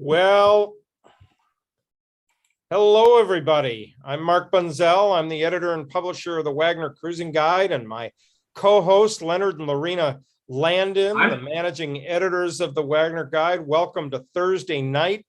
Well, hello, everybody. I'm Mark Bunzel. I'm the editor and publisher of the Waggoner Cruising Guide, and my co-host, Leonard and Lorena Landon, the managing editors of the Waggoner Guide. Welcome to Thursday night.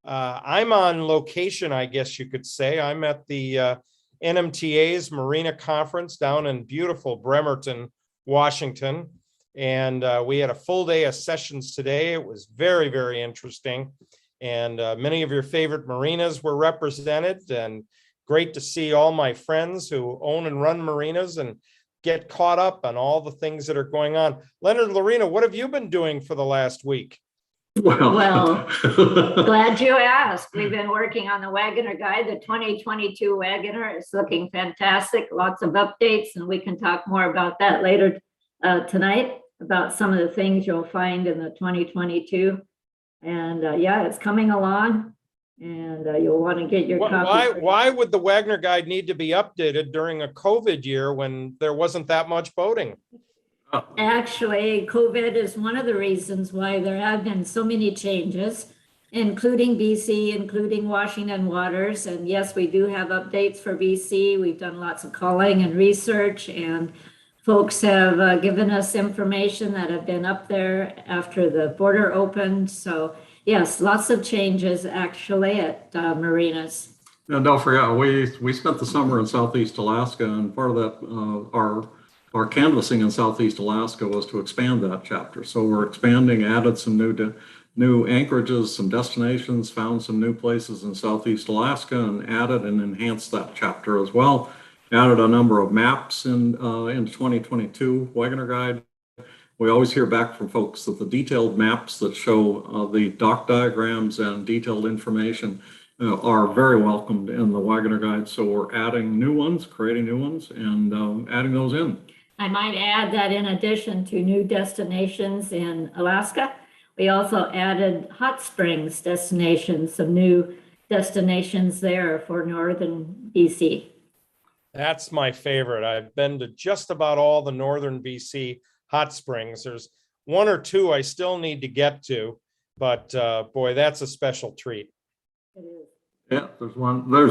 I'm on location, I guess you could say. I'm at the NMTA's Marina Conference down in beautiful Bremerton, Washington. And we had a full day of sessions today. It was very, very interesting. And many of your favorite marinas were represented, and great to see all my friends who own and run marinas and get caught up on all the things that are going on. Leonard, Lorena, what have you been doing for the last week? Well, glad you asked. We've been working on the Waggoner Guide. The 2022 Waggoner is looking fantastic. Lots of updates, and we can talk more about that later tonight, about some of the things you'll find in the 2022. And yeah, it's coming along, and you'll want to get your copy. Why would the Waggoner Guide need to be updated during a COVID year when there wasn't that much boating? Actually, COVID is one of the reasons why there have been so many changes, including BC, including Washington waters. And yes, we do have updates for BC. We've done lots of calling and research, and folks have given us information that have been up there after the border opened. So yes, lots of changes actually at marinas. And don't forget, we spent the summer in Southeast Alaska, and part of that, our canvassing in Southeast Alaska was to expand that chapter. So we're expanding, added some new anchorages, some destinations, found some new places in Southeast Alaska, and added and enhanced that chapter as well. Added a number of maps in 2022 Waggoner Guide. We always hear back from folks that the detailed maps that show the dock diagrams and detailed information are very welcomed in the Waggoner Guide. So we're adding new ones, creating new ones, and adding those in. I might add that in addition to new destinations in Alaska, we also added hot springs destinations, some new destinations there for northern BC. That's my favorite. I've been to just about all the northern BC hot springs. There's one or two I still need to get to, but boy, that's a special treat. It is. Yeah, there's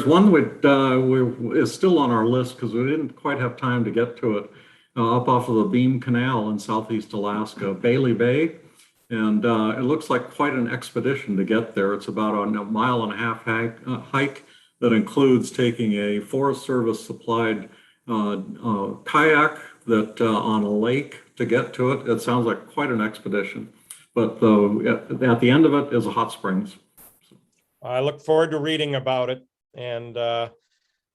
one we is still on our list because we didn't quite have time to get to it. Up off of the Beam Canal in Southeast Alaska, Bailey Bay. And it looks like quite an expedition to get there. It's about a 1.5 mile hike that includes taking a Forest Service supplied kayak that on a lake to get to it. It sounds like quite an expedition, but at the end of it is a hot springs. I look forward to reading about it, and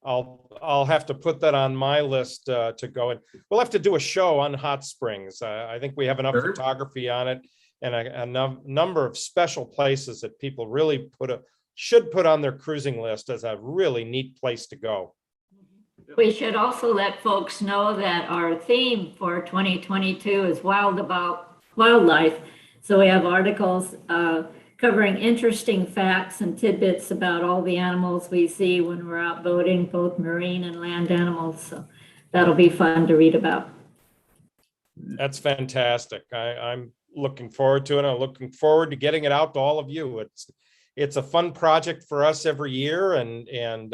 I'll have to put that on my list to go. And we'll have to do a show on hot springs. I think we have enough photography on it, and a number of special places that people really should put on their cruising list as a really neat place to go. We should also let folks know that our theme for 2022 is wild about wildlife. So we have articles covering interesting facts and tidbits about all the animals we see when we're out boating, both marine and land animals. So that'll be fun to read about. That's fantastic. I'm looking forward to it. I'm looking forward to getting it out to all of you. It's a fun project for us every year. And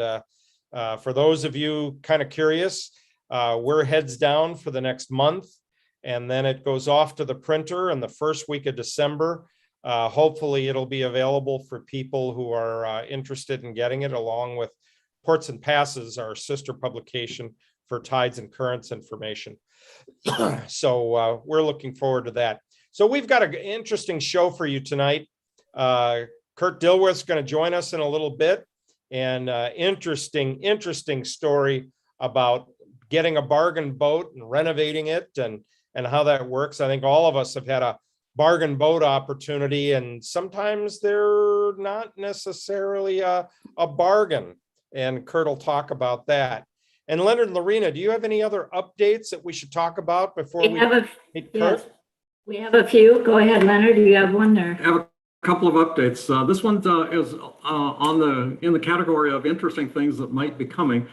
for those of you kind of curious, we're heads down for the next month, and then it goes off to the printer in the first week of December. Hopefully it'll be available for people who are interested in getting it, along with Ports and Passes, our sister publication for tides and currents information. So we're looking forward to that. So we've got an interesting show for you tonight. Kurt Dilworth is going to join us in a little bit. And interesting story about getting a bargain boat and renovating it and how that works. I think all of us have had a bargain boat opportunity, and sometimes they're not necessarily a bargain. And Kurt will talk about that. And Leonard and Lorena, do you have any other updates that we should talk about before we meet Kurt? Yes, we have a few. Go ahead, Leonard. Do you have one there? I have a couple of updates. This one is in the category of interesting things that might be coming.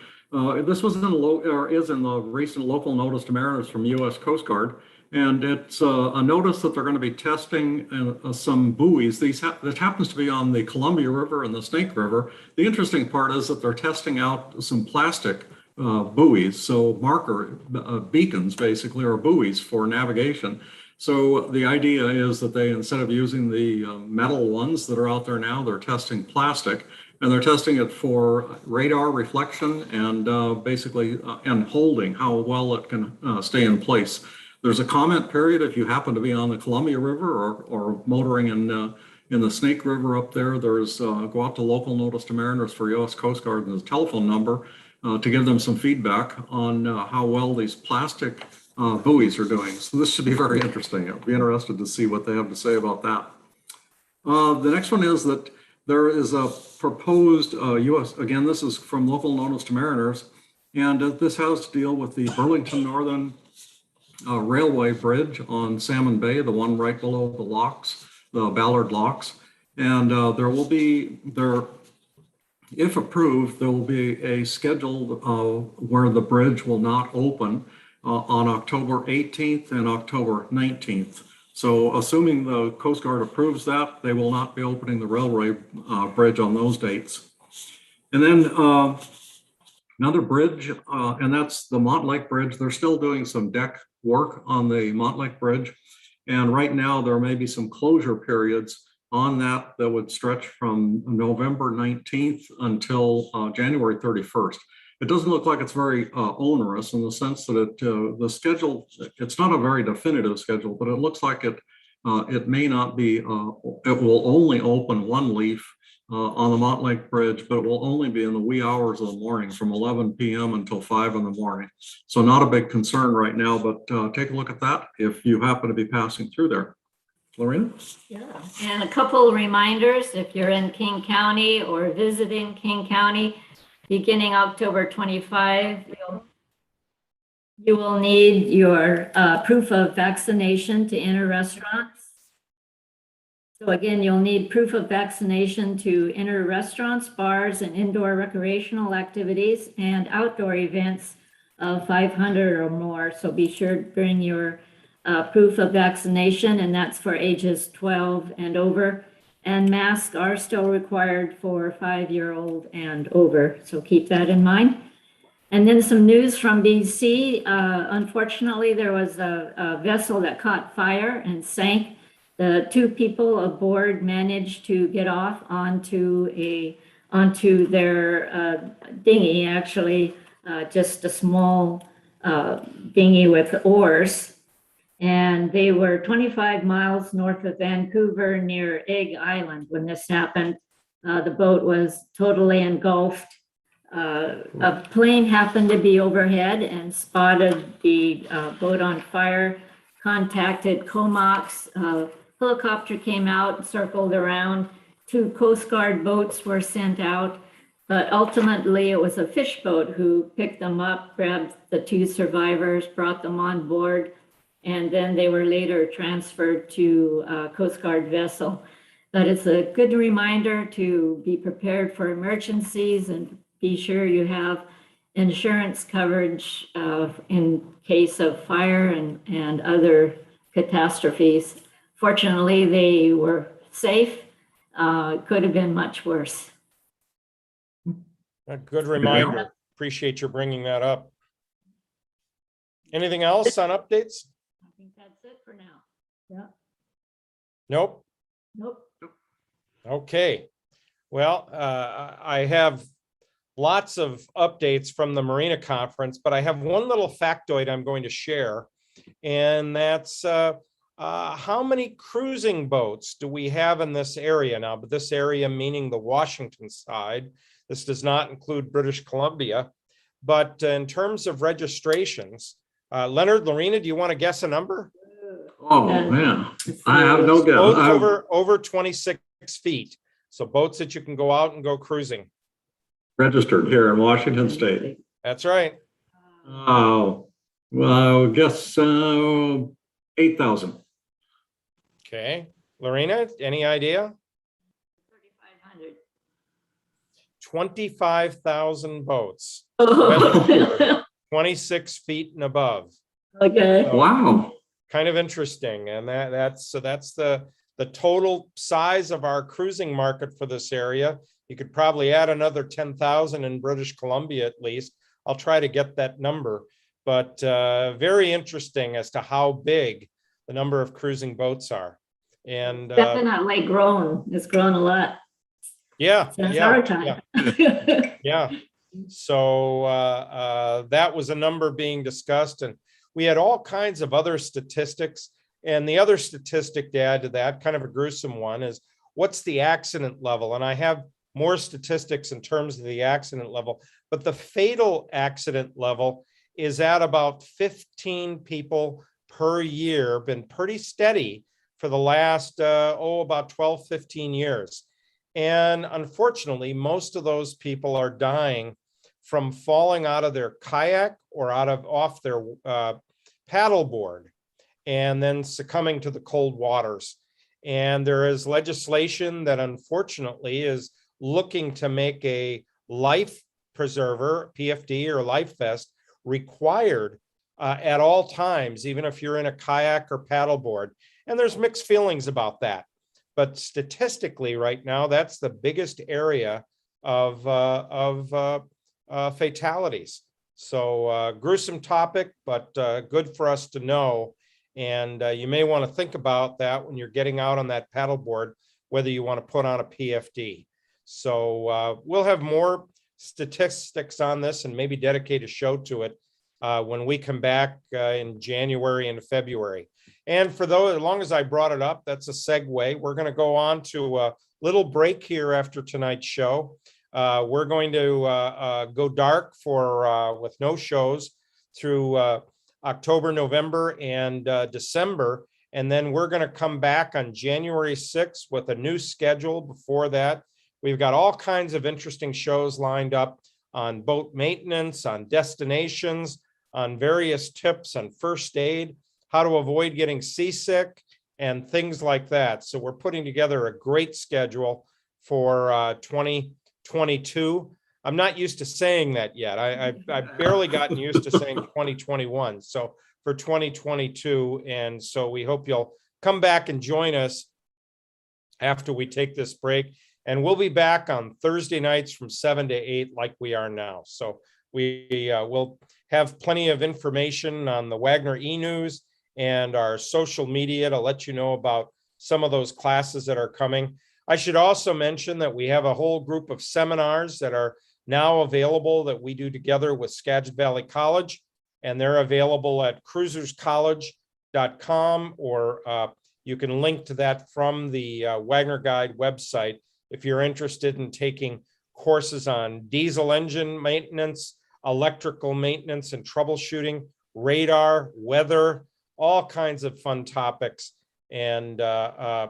This was is in the recent local notice to mariners from U.S. Coast Guard, and it's a notice that they're going to be testing some buoys. That happens to be on the Columbia River and the Snake River. The interesting part is that they're testing out some plastic buoys, so marker beacons basically, or buoys for navigation. So the idea is that they, instead of using the metal ones that are out there now, they're testing plastic, and they're testing it for radar reflection and basically and holding, how well it can stay in place. There's a comment period if you happen to be on the Columbia River or motoring in the Snake River up there. There's go out to local notice to mariners for U.S. Coast Guard and the telephone number to give them some feedback on how well these plastic buoys are doing. So this should be very interesting. I'll be interested to see what they have to say about that. The next one is that there is a proposed U.S. Again, this is from local notice to mariners, and this has to deal with the Burlington Northern Railway Bridge on Salmon Bay, the one right below the locks, the Ballard locks. And there will be, if approved, there will be a schedule where the bridge will not open on October 18th and October 19th. So assuming the Coast Guard approves that, they will not be opening the railway bridge on those dates. And then another bridge, and that's the Montlake Bridge. They're still doing some deck work on the Montlake Bridge. And right now there may be some closure periods on that would stretch from November 19th until January 31st. It doesn't look like it's very onerous in the sense that the schedule, it's not a very definitive schedule, but it looks like it may not be, it will only open one leaf on the Montlake Bridge, but it will only be in the wee hours of the morning from 11 p.m. until 5 in the morning. So not a big concern right now, but take a look at that if you happen to be passing through there. Lorena? Yeah, and a couple of reminders, if you're in King County or visiting King County, beginning October 25, you will need your proof of vaccination to enter restaurants. So again, you'll need proof of vaccination to enter restaurants, bars, and indoor recreational activities and outdoor events of 500 or more. So be sure to bring your proof of vaccination, and that's for ages 12 and over. And masks are still required for 5-year-old and over. So keep that in mind. And then some news from BC. Unfortunately, there was a vessel that caught fire and sank. The 2 people aboard managed to get off onto their dinghy, actually, just a small dinghy with oars. And they were 25 miles north of Vancouver near Egg Island when this happened. The boat was totally engulfed. A plane happened to be overhead and spotted the boat on fire, contacted Comox. Helicopter came out, circled around. 2 Coast Guard boats were sent out, but ultimately it was a fish boat who picked them up, grabbed the 2 survivors, brought them on board, and then they were later transferred to a Coast Guard vessel. But it's a good reminder to be prepared for emergencies and be sure you have insurance coverage in case of fire and other catastrophes. Fortunately, they were safe. Could have been much worse. A good reminder. Appreciate you bringing that up. Anything else on updates? I think that's it for now. Yeah. Nope. Nope. Okay. Well, I have lots of updates from the Marina conference, but I have one little factoid I'm going to share, and that's How many cruising boats do we have in this area now? But this area meaning the Washington side. This does not include British Columbia. But in terms of registrations, Leonard, Lorena, do you want to guess a number? Oh, man, I have no guess. Boats over 26 feet. So boats that you can go out and go cruising. Registered here in Washington State. That's right. Oh, well, I guess 8,000. Okay. Lorena, any idea? 3,500. 25,000 boats. Oh. 26 feet and above. Okay. So, Wow. kind of interesting. And that's the total size of our cruising market for this area. You could probably add another 10,000 in British Columbia at least. I'll try to get that number, but very interesting as to how big the number of cruising boats are. And definitely grown. It's grown a lot. Yeah, Since yeah, our time. yeah. So that was a number being discussed, and we had all kinds of other statistics. And the other statistic to add to that, kind of a gruesome one, is what's the accident level? And I have more statistics in terms of the accident level, but the fatal accident level is at about 15 people per year, been pretty steady for the last, about 12, 15 years. And unfortunately, most of those people are dying from falling out of their kayak or off their paddleboard and then succumbing to the cold waters. And there is legislation that unfortunately is looking to make a life preserver, PFD or life vest, required at all times, even if you're in a kayak or paddleboard. And there's mixed feelings about that. But statistically right now, that's the biggest area of fatalities. So gruesome topic, but good for us to know. And you may want to think about that when you're getting out on that paddleboard, whether you want to put on a PFD. So we'll have more statistics on this and maybe dedicate a show to it when we come back in January and February. And for those, as long as I brought it up, that's a segue. We're going to go on to a little break here after tonight's show. We're going to go dark with no shows through October, November, and December. And then we're going to come back on January 6th with a new schedule before that. We've got all kinds of interesting shows lined up on boat maintenance, on destinations, on various tips on first aid, how to avoid getting seasick, and things like that. So we're putting together a great schedule for 2022. I'm not used to saying that yet. I've barely gotten used to saying 2021. So for 2022. And so we hope you'll come back and join us after we take this break. And we'll be back on Thursday nights from 7 to 8 like we are now. So we will have plenty of information on the Waggoner e-news and our social media to let you know about some of those classes that are coming. I should also mention that we have a whole group of seminars that are now available that we do together with Skagit Valley College, and they're available at cruiserscollege.com, or you can link to that from the Waggoner Guide website if you're interested in taking courses on diesel engine maintenance, electrical maintenance and troubleshooting, radar, weather, all kinds of fun topics. And I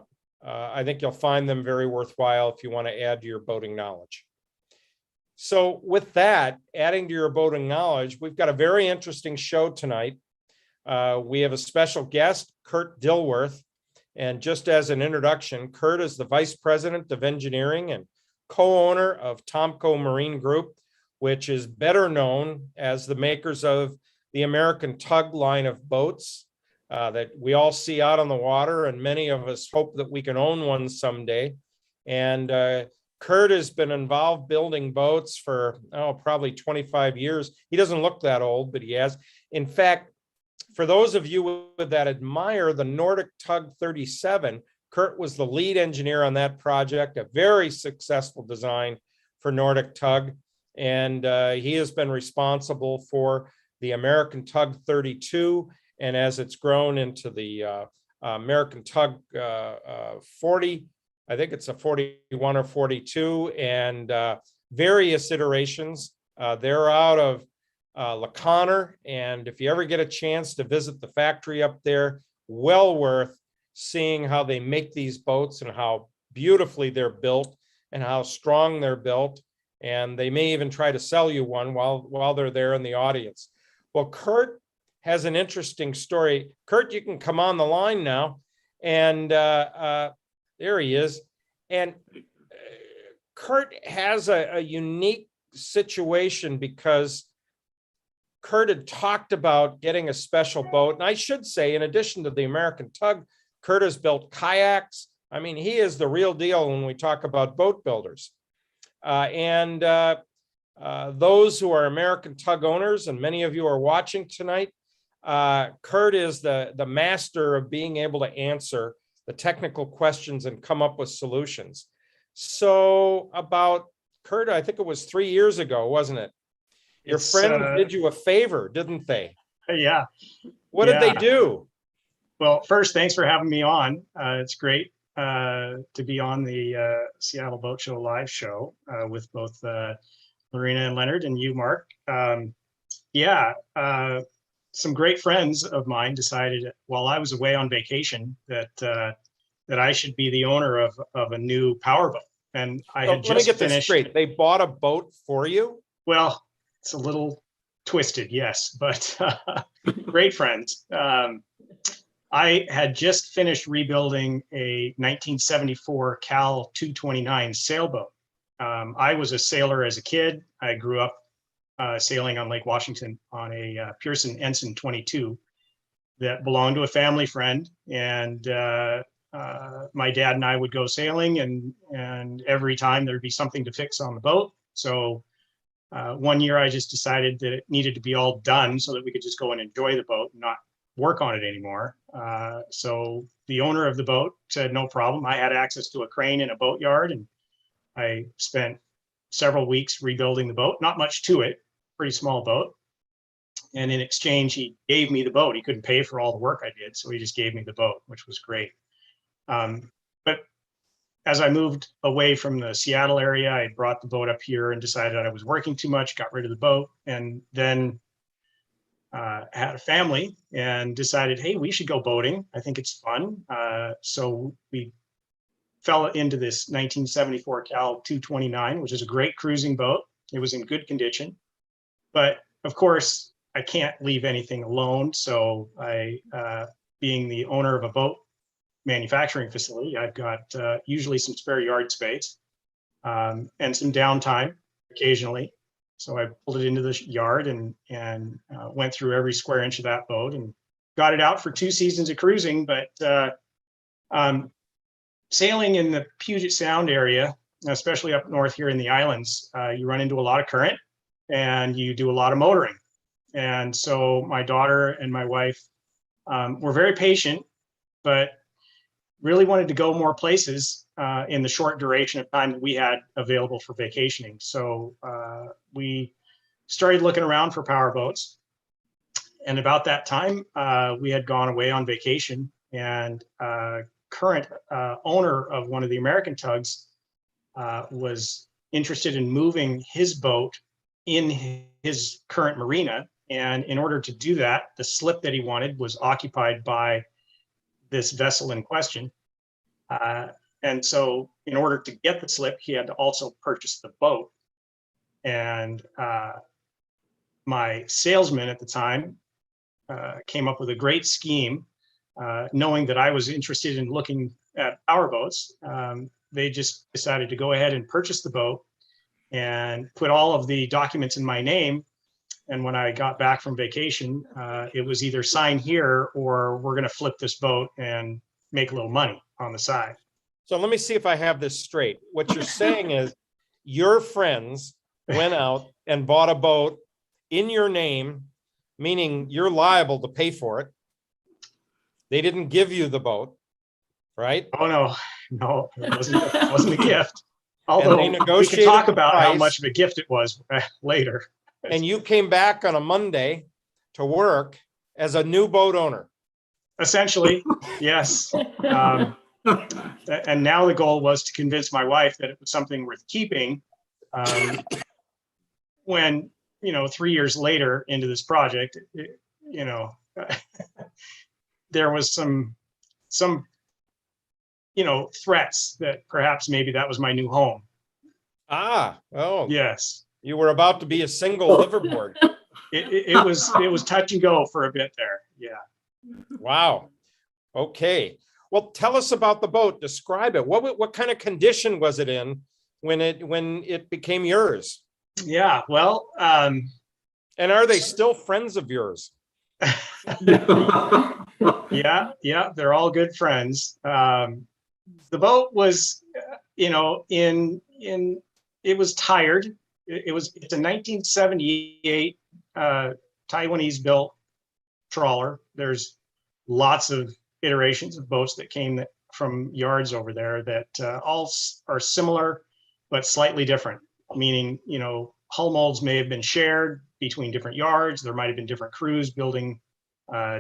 think you'll find them very worthwhile if you want to add to your boating knowledge. So with that, adding to your boating knowledge, we've got a very interesting show tonight. We have a special guest, Kurt Dilworth. And just as an introduction, Kurt is the Vice President of Engineering and co-owner of Tomco Marine Group, which is better known as the makers of the American Tug line of boats that we all see out on the water, and many of us hope that we can own one someday. And Kurt has been involved building boats for probably 25 years. He doesn't look that old, but he has. In fact, for those of you that admire the Nordic Tug 37, Kurt was the lead engineer on that project, a very successful design for Nordic Tug. And he has been responsible for the American Tug 32. And as it's grown into the American Tug 40, I think it's a 41 or 42, and various iterations. They're out of LaConner, and if you ever get a chance to visit the factory up there, well worth seeing how they make these boats and how beautifully they're built and how strong they're built. And they may even try to sell you one while they're there in the audience. Well, Kurt has an interesting story. Kurt, you can come on the line now. And there he is. And Kurt has a unique situation because Kurt had talked about getting a special boat. And I should say, in addition to the American Tug, Kurt has built kayaks. I mean, he is the real deal when we talk about boat builders. Those who are American Tug owners, and many of you are watching tonight, Kurt is the master of being able to answer the technical questions and come up with solutions. So about, Kurt, I think it was 3 years ago, wasn't it? Your friend did you a favor, didn't they? Yeah. What did they do? Well, first, thanks for having me on. It's great to be on the Seattle Boat Show live show with both Lorena and Leonard and you, Mark. Some great friends of mine decided while I was away on vacation that I should be the owner of a new powerboat. And I had just let me get finished. This straight. They bought a boat for you? Well, it's a little twisted, yes, but great friends. I had just finished rebuilding a 1974 Cal 229 sailboat. I was a sailor as a kid. I grew up sailing on Lake Washington on a Pearson Ensign 22 that belonged to a family friend. And my dad and I would go sailing, and every time there'd be something to fix on the boat. So one year I just decided that it needed to be all done so that we could just go and enjoy the boat and not work on it anymore. So the owner of the boat said, no problem. I had access to a crane in a boatyard, and I spent several weeks rebuilding the boat. Not much to it, pretty small boat. And in exchange, he gave me the boat. He couldn't pay for all the work I did, so he just gave me the boat, which was great. But as I moved away from the Seattle area, I brought the boat up here and decided that I was working too much, got rid of the boat, and then had a family and decided, hey, we should go boating. I think it's fun. So we fell into this 1974 Cal 229, which is a great cruising boat. It was in good condition. But of course, I can't leave anything alone. So I, being the owner of a boat manufacturing facility, I've got usually some spare yard space and some downtime occasionally. So I pulled it into the yard and went through every square inch of that boat and got it out for 2 seasons of cruising. But sailing in the Puget Sound area, especially up north here in the islands, you run into a lot of current and you do a lot of motoring. And so my daughter and my wife were very patient, but really wanted to go more places in the short duration of time that we had available for vacationing. So we started looking around for power boats. And about that time, we had gone away on vacation, and current owner of one of the American Tugs was interested in moving his boat in his current marina. And in order to do that, the slip that he wanted was occupied by this vessel in question. And so in order to get the slip, he had to also purchase the boat. And my salesman at the time came up with a great scheme, knowing that I was interested in looking at power boats. They just decided to go ahead and purchase the boat and put all of the documents in my name. And when I got back from vacation, it was either sign here or we're going to flip this boat and make a little money on the side. So let me see if I have this straight. What you're saying is your friends went out and bought a boat in your name, meaning you're liable to pay for it. They didn't give you the boat, right? Oh, no, it wasn't a gift. Although we could talk about how much of a gift it was later. And you came back on a Monday to work as a new boat owner. Essentially, yes. And now the goal was to convince my wife that it was something worth keeping. When, 3 years later into this project, there was some, threats that perhaps maybe that was my new home. Oh, Yes. you were about to be a single liverboard. It was touch and go for a bit there. Yeah. Wow. Okay. Well, tell us about the boat. Describe it. What kind of condition was it in when it became yours? Yeah. Well, and are they still friends of yours? Yeah, they're all good friends. The boat was, it was tired. It's a 1978 Taiwanese built trawler. There's lots of iterations of boats that came from yards over there that all are similar but slightly different, meaning hull molds may have been shared between different yards. There might have been different crews building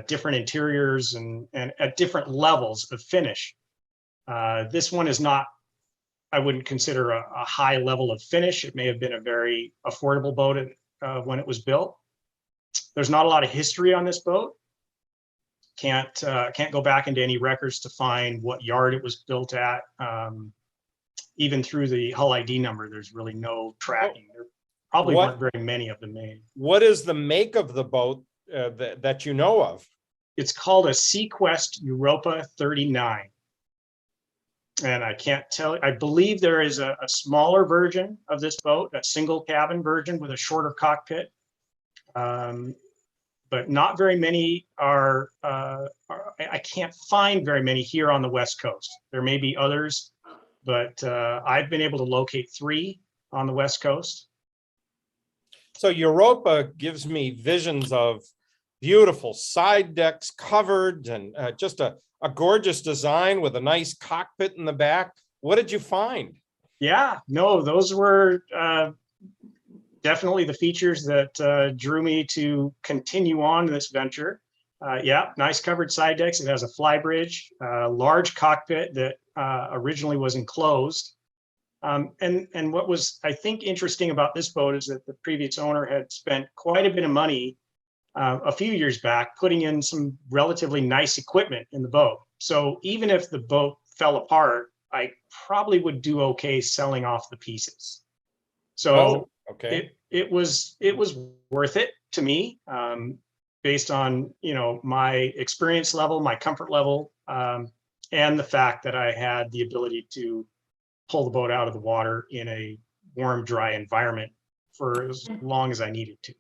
different interiors and at different levels of finish. This one is not, I wouldn't consider a high level of finish. It may have been a very affordable boat when it was built. There's not a lot of history on this boat. Can't go back into any records to find what yard it was built at. Even through the hull ID number, there's really no tracking. There probably weren't very many of them made. What is the make of the boat that you know of? It's called a Sequest Europa 39. And I can't tell, I believe there is a smaller version of this boat, a single cabin version with a shorter cockpit. But not very many are, I can't find very many here on the West Coast. There may be others, but I've been able to locate 3 on the West Coast. So Europa gives me visions of beautiful side decks covered and just a gorgeous design with a nice cockpit in the back. What did you find? Yeah, no, those were definitely the features that drew me to continue on this venture. Yeah, nice covered side decks. It has a fly bridge, large cockpit that originally was enclosed. And what was, I think, interesting about this boat is that the previous owner had spent quite a bit of money a few years back putting in some relatively nice equipment in the boat. So even if the boat fell apart, I probably would do okay selling off the pieces. So okay. It was worth it to me, based on my experience level, my comfort level, and the fact that I had the ability to pull the boat out of the water in a warm, dry environment for as long as I needed to.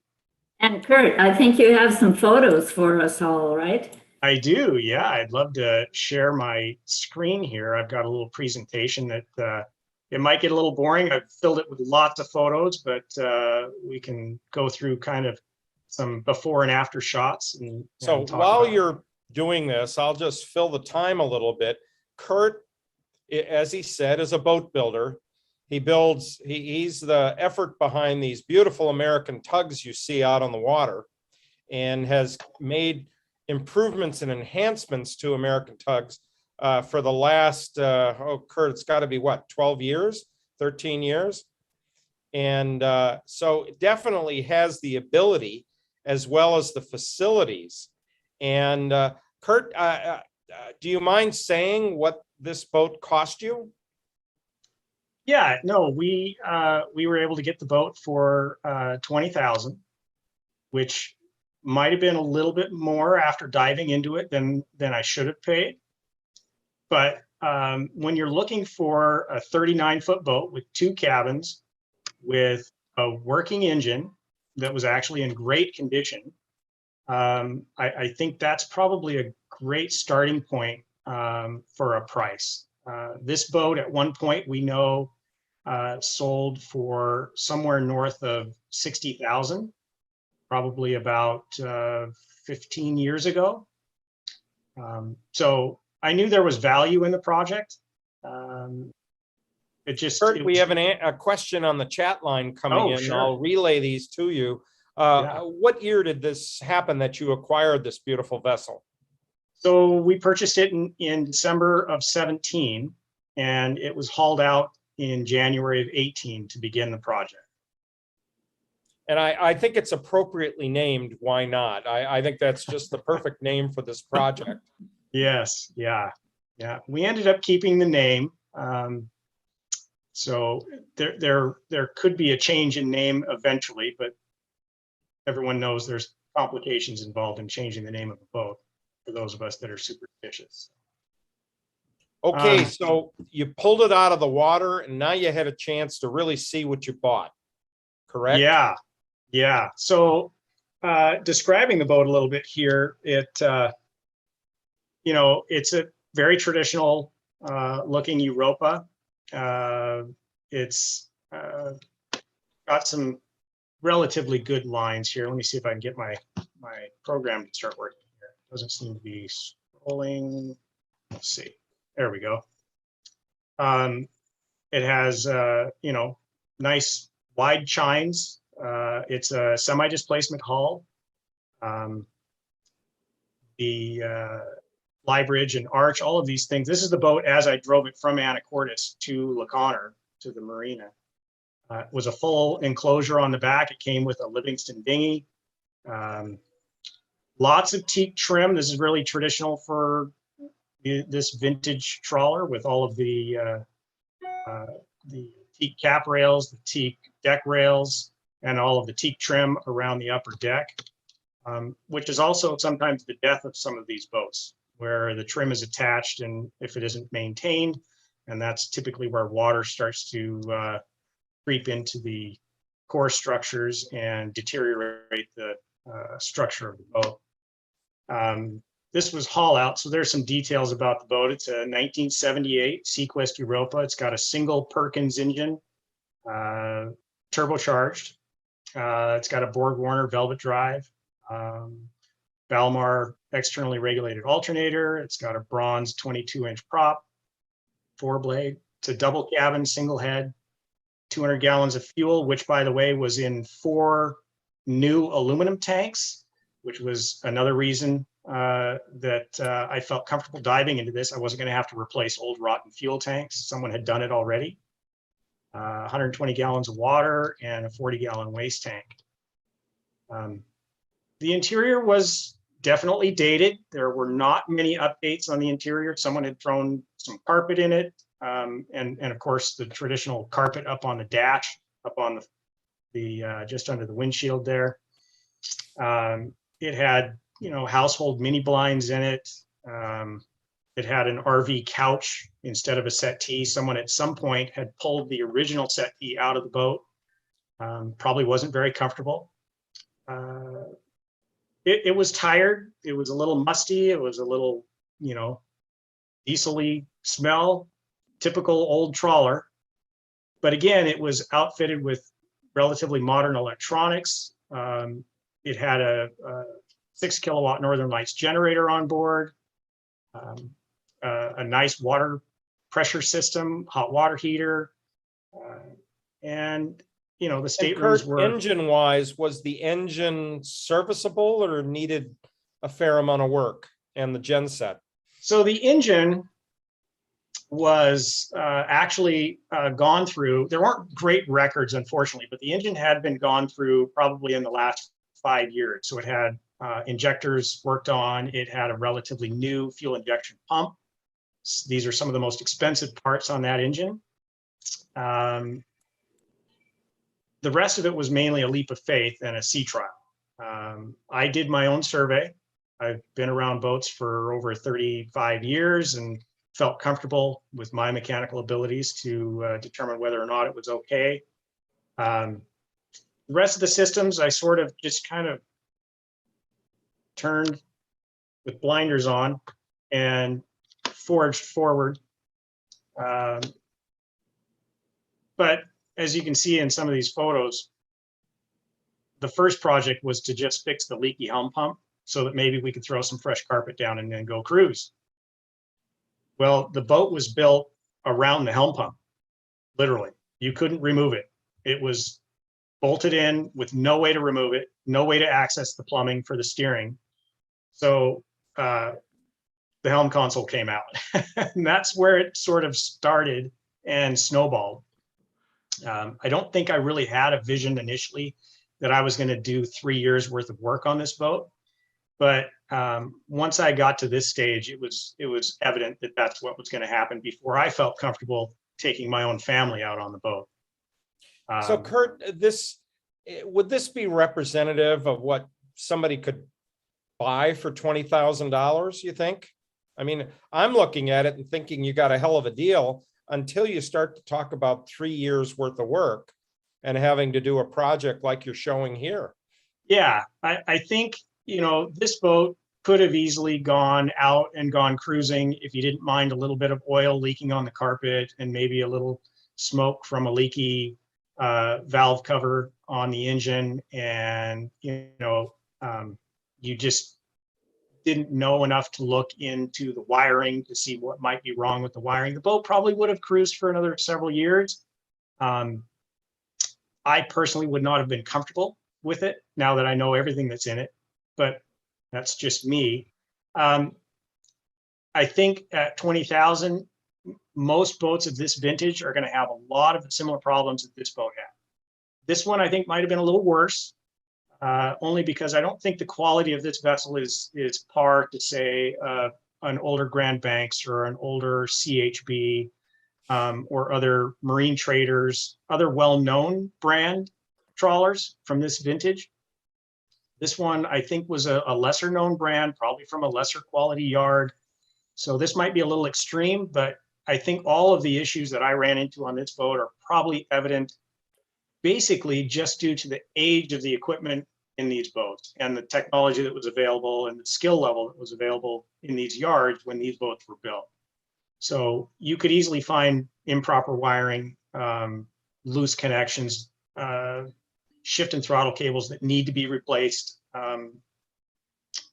And Kurt, I think you have some photos for us all, right? I do, yeah. I'd love to share my screen here. I've got a little presentation that it might get a little boring. I've filled it with lots of photos, but we can go through kind of some before and after shots. So while you're doing this, I'll just fill the time a little bit. Kurt, as he said, is a boat builder. He builds, he's the effort behind these beautiful American tugs you see out on the water, and has made improvements and enhancements to American tugs for the last, Kurt, it's got to be what, 12 years, 13 years? And so it definitely has the ability as well as the facilities. And Kurt, do you mind saying what this boat cost you? Yeah, no, we were able to get the boat for $20,000, which might have been a little bit more after diving into it than I should have paid. But when you're looking for a 39-foot boat with 2 cabins, with a working engine that was actually in great condition, I think that's probably a great starting point for a price. This boat at one point we know sold for somewhere north of $60,000, probably about 15 years ago. So I knew there was value in the project. Kurt, we have a question on the chat line coming in. Sure. I'll relay these to you. What year did this happen that you acquired this beautiful vessel? So we purchased it in December of 17, and it was hauled out in January of 18 to begin the project. And I think it's appropriately named. Why not? I think that's just the perfect name for this project. Yes, yeah. We ended up keeping the name. So there could be a change in name eventually, but everyone knows there's complications involved in changing the name of a boat for those of us that are superstitious. Okay, so you pulled it out of the water and now you had a chance to really see what you bought, correct? Yeah. So describing the boat a little bit here, it's a very traditional looking Europa. It's got some relatively good lines here. Let me see if I can get my program to start working here. It doesn't seem to be scrolling. Let's see. There we go. It has nice wide chines. It's a semi-displacement hull. The fly bridge and arch, all of these things. This is the boat as I drove it from Anacortes to La Conner to the marina. It was a full enclosure on the back. It came with a Livingston dinghy. Lots of teak trim. This is really traditional for this vintage trawler with all of the teak cap rails, the teak deck rails, and all of the teak trim around the upper deck, which is also sometimes the death of some of these boats, where the trim is attached and if it isn't maintained, and that's typically where water starts to creep into the core structures and deteriorate the structure of the boat. This was haul out, so there's some details about the boat. It's a 1978 Sequest Europa. It's got a single Perkins engine, turbocharged. It's got a Borg Warner velvet drive, Valmar externally regulated alternator. It's got a bronze 22-inch prop, 4-blade. It's a double cabin, single head, 200 gallons of fuel, which by the way was in 4 new aluminum tanks, which was another reason that I felt comfortable diving into this. I wasn't going to have to replace old rotten fuel tanks. Someone had done it already. 120 gallons of water and a 40-gallon waste tank. The interior was definitely dated. There were not many updates on the interior. Someone had thrown some carpet in it, and of course the traditional carpet up on the dash, up on the just under the windshield there. It had household mini blinds in it. It had an RV couch instead of a settee. Someone at some point had pulled the original settee out of the boat. Probably wasn't very comfortable. It was tired. It was a little musty. It was a little, diesel-y smell, typical old trawler. But again, it was outfitted with relatively modern electronics. It had a 6-kilowatt Northern Lights generator on board, a nice water pressure system, hot water heater, and the staterooms were. Engine-wise, was the engine serviceable or needed a fair amount of work, and the genset? So the engine was actually gone through. There weren't great records, unfortunately, but the engine had been gone through probably in the last 5 years. So it had injectors worked on. It had a relatively new fuel injection pump. These are some of the most expensive parts on that engine. The rest of it was mainly a leap of faith and a sea trial. I did my own survey. I've been around boats for over 35 years and felt comfortable with my mechanical abilities to determine whether or not it was okay. The rest of the systems, I sort of just kind of turned with blinders on and forged forward. But as you can see in some of these photos, the first project was to just fix the leaky helm pump so that maybe we could throw some fresh carpet down and then go cruise. Well, the boat was built around the helm pump, literally. You couldn't remove it. It was bolted in with no way to remove it, no way to access the plumbing for the steering. So the helm console came out. And that's where it sort of started and snowballed. I don't think I really had a vision initially that I was going to do 3 years worth of work on this boat. But once I got to this stage, it was evident that that's what was going to happen before I felt comfortable taking my own family out on the boat. So Kurt, would this be representative of what somebody could buy for $20,000, you think? I mean, I'm looking at it and thinking you got a hell of a deal until you start to talk about 3 years worth of work and having to do a project like you're showing here. Yeah, I think, this boat could have easily gone out and gone cruising if you didn't mind a little bit of oil leaking on the carpet and maybe a little smoke from a leaky valve cover on the engine. And, you just didn't know enough to look into the wiring to see what might be wrong with the wiring. The boat probably would have cruised for another several years. I personally would not have been comfortable with it now that I know everything that's in it, but that's just me. I think at 20,000, most boats of this vintage are going to have a lot of similar problems that this boat had. This one I think might have been a little worse, only because I don't think the quality of this vessel is par to say an older Grand Banks or an older CHB or other marine traders, other well-known brand trawlers from this vintage. This one I think was a lesser known brand, probably from a lesser quality yard. So this might be a little extreme, but I think all of the issues that I ran into on this boat are probably evident basically just due to the age of the equipment in these boats and the technology that was available and the skill level that was available in these yards when these boats were built. So you could easily find improper wiring, loose connections, shift and throttle cables that need to be replaced,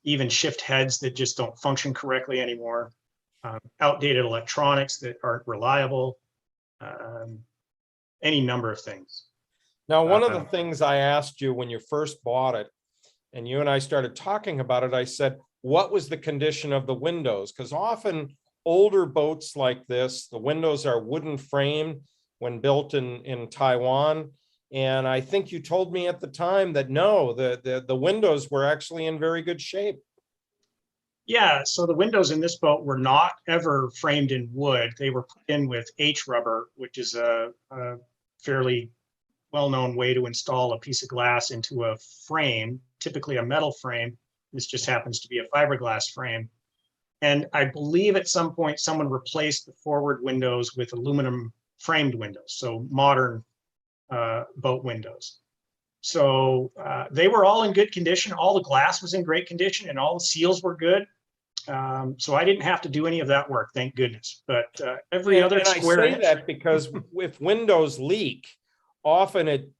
even shift heads that just don't function correctly anymore, outdated electronics that aren't reliable, any number of things. Now, one of the things I asked you when you first bought it, and you and I started talking about it, I said, what was the condition of the windows? Because often older boats like this, the windows are wooden frame when built in Taiwan. And I think you told me at the time that no, the windows were actually in very good shape. Yeah, so the windows in this boat were not ever framed in wood. They were put in with H rubber, which is a fairly well-known way to install a piece of glass into a frame, typically a metal frame. This just happens to be a fiberglass frame. And I believe at some point someone replaced the forward windows with aluminum framed windows, so modern boat windows. So they were all in good condition. All the glass was in great condition and all the seals were good. So I didn't have to do any of that work, thank goodness. But every other square inch. I say that because if windows leak, often it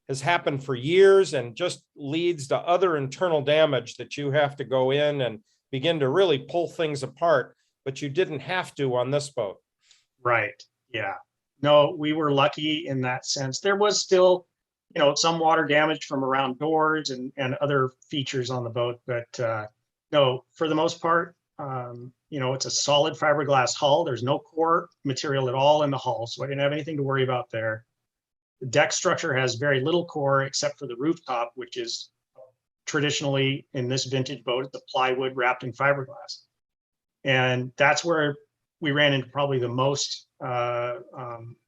has happened for years and just leads to other internal damage that you have to go in and begin to really pull things apart, but you didn't have to on this boat. Right, yeah. No, we were lucky in that sense. There was still, some water damage from around doors and other features on the boat, but no, for the most part, it's a solid fiberglass hull. There's no core material at all in the hull, so I didn't have anything to worry about there. The deck structure has very little core except for the rooftop, which is traditionally in this vintage boat, it's a plywood wrapped in fiberglass. And that's where we ran into probably the most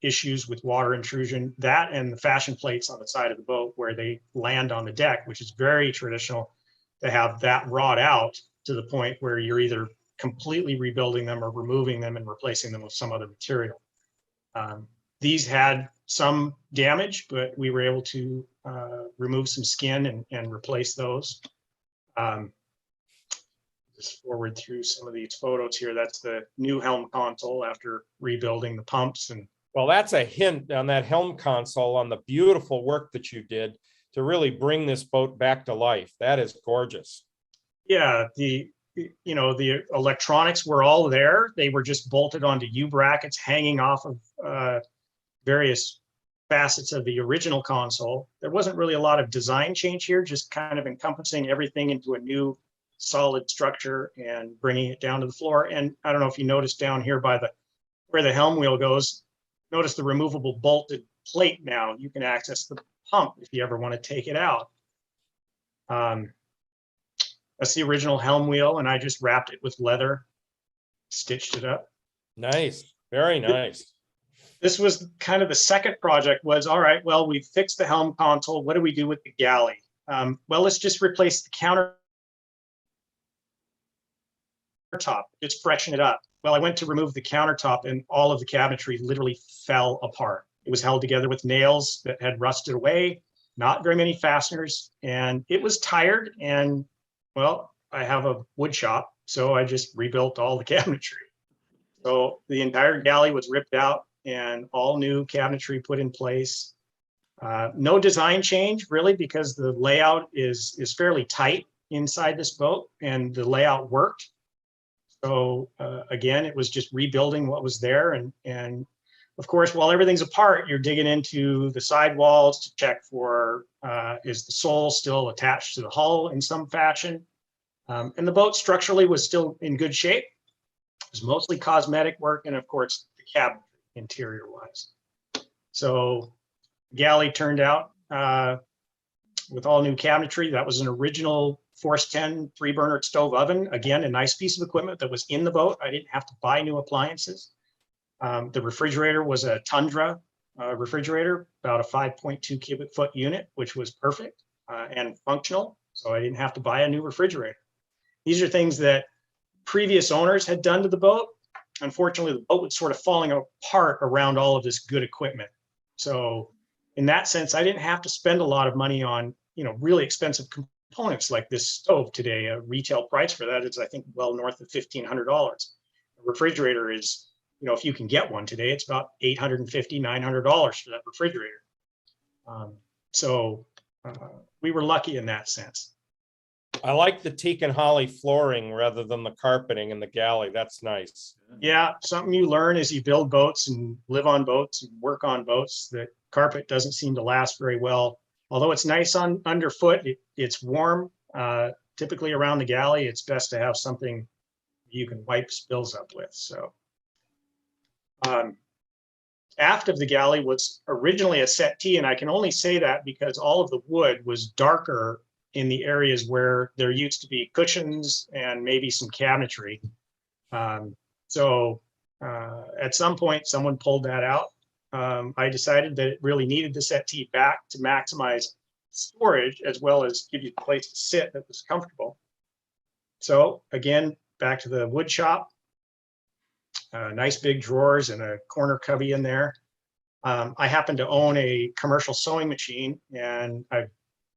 issues with water intrusion, that and the fashion plates on the side of the boat where they land on the deck, which is very traditional to have that wrought out to the point where you're either completely rebuilding them or removing them and replacing them with some other material. These had some damage, but we were able to remove some skin and replace those. Just forward through some of these photos here. That's the new helm console after rebuilding the pumps. And well, that's a hint on that helm console on the beautiful work that you did to really bring this boat back to life. That is gorgeous. Yeah, the electronics were all there. They were just bolted onto U-brackets hanging off of various facets of the original console. There wasn't really a lot of design change here, just kind of encompassing everything into a new solid structure and bringing it down to the floor. And I don't know if you noticed down here by where the helm wheel goes, notice the removable bolted plate now. You can access the pump if you ever want to take it out. That's the original helm wheel, and I just wrapped it with leather, stitched it up. Nice, very nice. This was kind of the second project was, all right, well, we fixed the helm console. What do we do with the galley? Well, let's just replace the countertop, just freshen it up. Well, I went to remove the countertop and all of the cabinetry literally fell apart. It was held together with nails that had rusted away, not very many fasteners, and it was tired. And well, I have a wood shop, so I just rebuilt all the cabinetry. So the entire galley was ripped out and all new cabinetry put in place. No design change really, because the layout is fairly tight inside this boat and the layout worked. So again, it was just rebuilding what was there. And of course, while everything's apart, you're digging into the sidewalls to check for, is the sole still attached to the hull in some fashion? And the boat structurally was still in good shape. It was mostly cosmetic work and of course, the cabin interior wise. So galley turned out with all new cabinetry. That was an original Force 10 3-burner stove oven. Again, a nice piece of equipment that was in the boat. I didn't have to buy new appliances. The refrigerator was a Tundra refrigerator, about a 5.2 cubic foot unit, which was perfect and functional. So I didn't have to buy a new refrigerator. These are things that previous owners had done to the boat. Unfortunately, the boat was sort of falling apart around all of this good equipment. So in that sense, I didn't have to spend a lot of money on, really expensive components like this stove today. A retail price for that is, I think, well north of $1,500. A refrigerator is, if you can get one today, it's about $850, $900 for that refrigerator. So we were lucky in that sense. I like the teak and holly flooring rather than the carpeting in the galley. That's nice. Yeah, something you learn as you build boats and live on boats and work on boats, that carpet doesn't seem to last very well. Although it's nice underfoot, it's warm. Typically around the galley, it's best to have something you can wipe spills up with. So aft of the galley was originally a settee, and I can only say that because all of the wood was darker in the areas where there used to be cushions and maybe some cabinetry. So at some point, someone pulled that out. I decided that it really needed the settee back to maximize storage as well as give you a place to sit that was comfortable. So again, back to the wood shop. Nice big drawers and a corner cubby in there. I happen to own a commercial sewing machine, and I've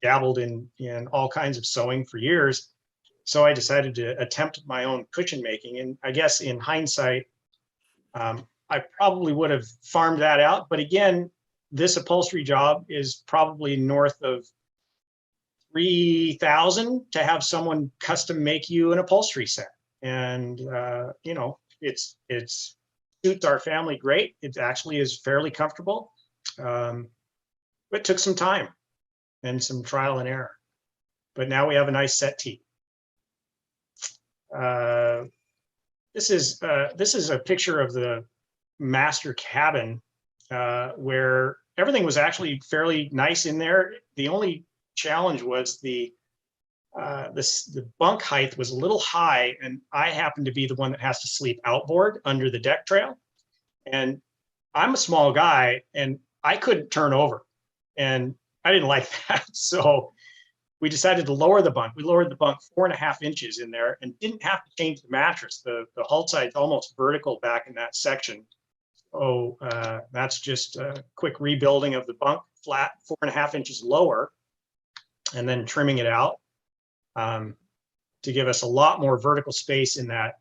dabbled in all kinds of sewing for years. So I decided to attempt my own cushion making. And I guess in hindsight, I probably would have farmed that out. But again, this upholstery job is probably north of $3,000 to have someone custom make you an upholstery set. And, it suits our family great. It actually is fairly comfortable. But it took some time and some trial and error. But now we have a nice settee. This is a picture of the master cabin where everything was actually fairly nice in there. The only challenge was the bunk height was a little high, and I happen to be the one that has to sleep outboard under the deck trail. And I'm a small guy, and I couldn't turn over, and I didn't like that. So we decided to lower the bunk. We lowered the bunk 4.5 inches in there and didn't have to change the mattress. The hull side's almost vertical back in that section. So that's just a quick rebuilding of the bunk, flat 4.5 inches lower, and then trimming it out to give us a lot more vertical space in that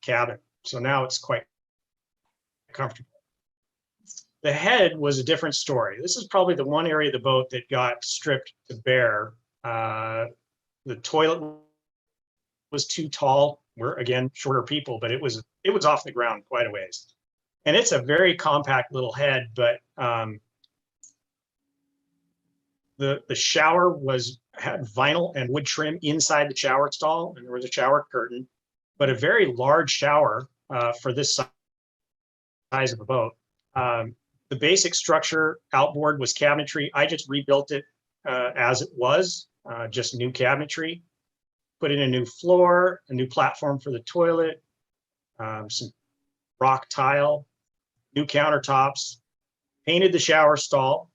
cabin. So now it's quite comfortable. The head was a different story. This is probably the one area of the boat that got stripped to bare. The toilet was too tall. We're, again, shorter people, but it was off the ground quite a ways. And it's a very compact little head, but The shower had vinyl and wood trim inside the shower stall, and there was a shower curtain, but a very large shower for this size of a boat. The basic structure outboard was cabinetry. I just rebuilt it as it was, just new cabinetry, put in a new floor, a new platform for the toilet, some rock tile, new countertops, painted the shower stall,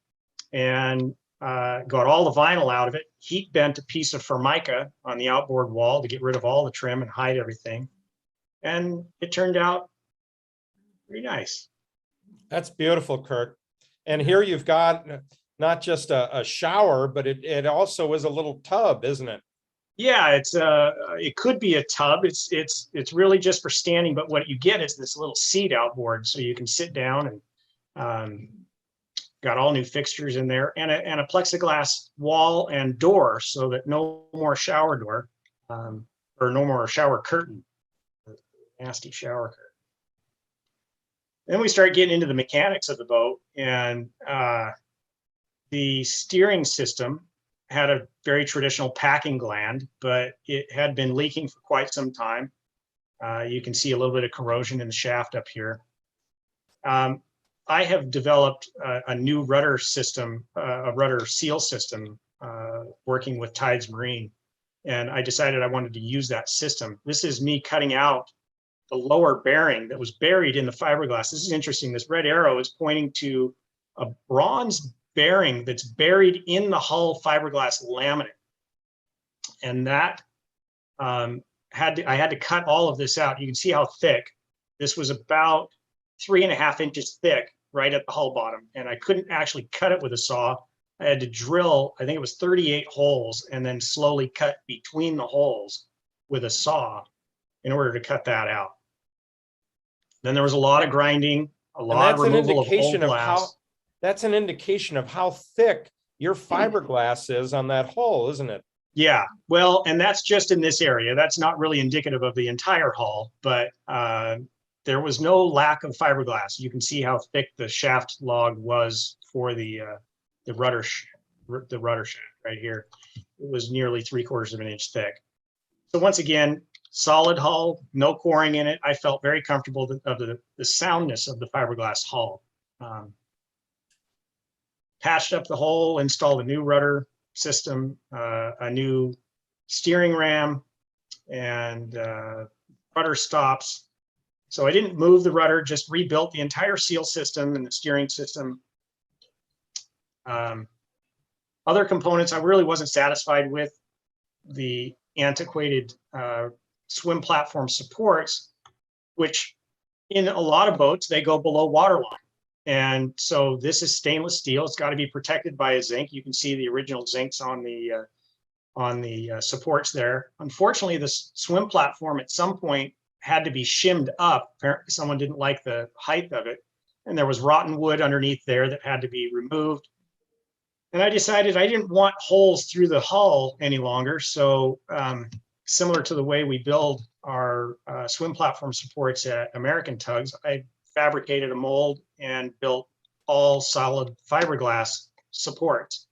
and got all the vinyl out of it, heat bent a piece of Formica on the outboard wall to get rid of all the trim and hide everything. And it turned out pretty nice. That's beautiful, Kurt. And here you've got not just a shower, but it also is a little tub, isn't it? Yeah, it could be a tub. It's really just for standing, but what you get is this little seat outboard, so you can sit down, and got all new fixtures in there, and a plexiglass wall and door, so that no more shower door, or no more shower curtain, nasty shower curtain. Then we start getting into the mechanics of the boat, and the steering system had a very traditional packing gland, but it had been leaking for quite some time. You can see a little bit of corrosion in the shaft up here. I have developed a new rudder system, a rudder seal system, working with Tides Marine, and I decided I wanted to use that system. This is me cutting out the lower bearing that was buried in the fiberglass. This is interesting. This red arrow is pointing to a bronze bearing that's buried in the hull fiberglass laminate, and that I had to cut all of this out. You can see how thick this was. About 3.5 inches thick right at the hull bottom, and I couldn't actually cut it with a saw. I had to drill, I think it was 38 holes, and then slowly cut between the holes with a saw in order to cut that out. Then there was a lot of grinding, a lot of removal of old glass. That's an indication of how thick your fiberglass is on that hull, isn't it? Yeah, well, and that's just in this area. That's not really indicative of the entire hull, but there was no lack of fiberglass. You can see how thick the shaft log was for the rudder shaft right here. It was nearly 3/4 of an inch thick. So once again, solid hull, no coring in it. I felt very comfortable of the soundness of the fiberglass hull. Patched up the hole, installed a new rudder system, a new steering ram, and rudder stops. So I didn't move the rudder, just rebuilt the entire seal system and the steering system. Other components I really wasn't satisfied with. The antiquated swim platform supports, which in a lot of boats, they go below waterline. And so this is stainless steel. It's got to be protected by a zinc. You can see the original zincs on the supports there. Unfortunately, the swim platform at some point had to be shimmed up. Apparently someone didn't like the height of it, and there was rotten wood underneath there that had to be removed. And I decided I didn't want holes through the hull any longer. So similar to the way we build our swim platform supports at American Tugs, I fabricated a mold and built all solid fiberglass supports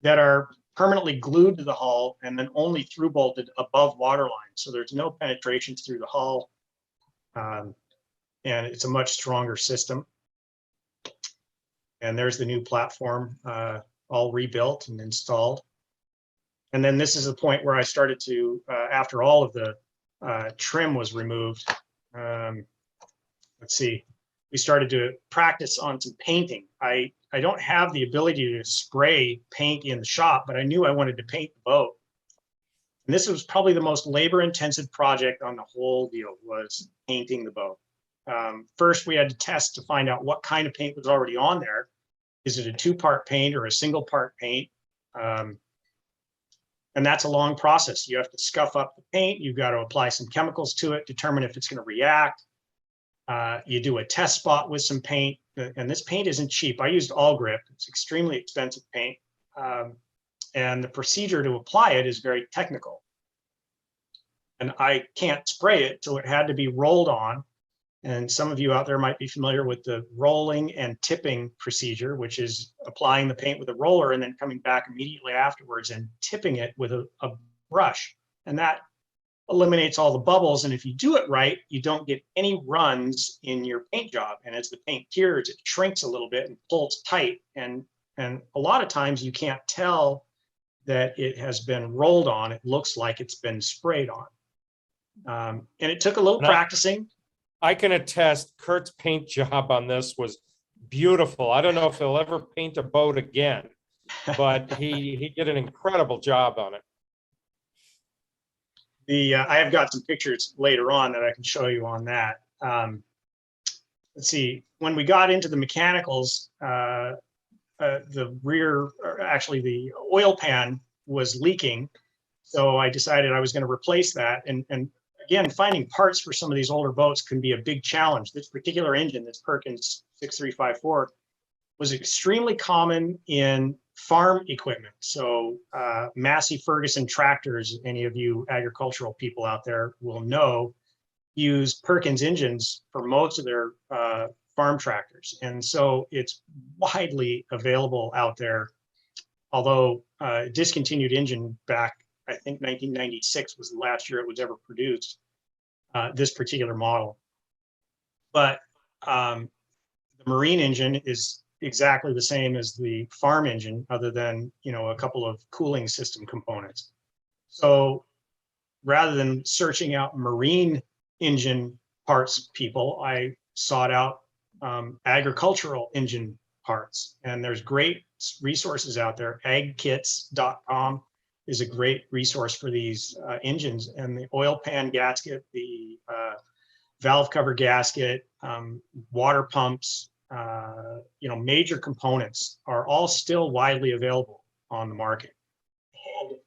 that are permanently glued to the hull and then only through bolted above waterline. So there's no penetrations through the hull. And it's a much stronger system. And there's the new platform, all rebuilt and installed. And then this is the point where I started to, after all of the trim was removed, let's see, we started to practice on some painting. I don't have the ability to spray paint in the shop, but I knew I wanted to paint the boat. And this was probably the most labor-intensive project on the whole deal, was painting the boat. First, we had to test to find out what kind of paint was already on there. Is it a 2-part paint or a 1-part paint? And that's a long process. You have to scuff up the paint. You've got to apply some chemicals to it, determine if it's going to react. You do a test spot with some paint, and this paint isn't cheap. I used All Grip. It's extremely expensive paint. And the procedure to apply it is very technical. And I can't spray it, so it had to be rolled on And some of you out there might be familiar with the rolling and tipping procedure, which is applying the paint with a roller and then coming back immediately afterwards and tipping it with a brush. And that eliminates all the bubbles. And if you do it right, you don't get any runs in your paint job. And as the paint cures, it shrinks a little bit and pulls tight. And a lot of times you can't tell that it has been rolled on. It looks like it's been sprayed on. And it took a little practicing. I can attest Kurt's paint job on this was beautiful. I don't know if he'll ever paint a boat again, but he did an incredible job on it. I have got some pictures later on that I can show you on that. Let's see, when we got into the mechanicals, the rear, or actually the oil pan was leaking. So I decided I was going to replace that. And again, finding parts for some of these older boats can be a big challenge. This particular engine, this Perkins 6354, was extremely common in farm equipment. So Massey Ferguson tractors, any of you agricultural people out there will know, use Perkins engines for most of their farm tractors. And so it's widely available out there. Although discontinued engine back, I think 1996 was the last year it was ever produced, this particular model. But the marine engine is exactly the same as the farm engine, other than, you know, a couple of cooling system components. So rather than searching out marine engine parts people, I sought out agricultural engine parts. And there's great resources out there. Agkits.com is a great resource for these engines. And the oil pan gasket, the valve cover gasket, water pumps, you know, major components are all still widely available on the market. And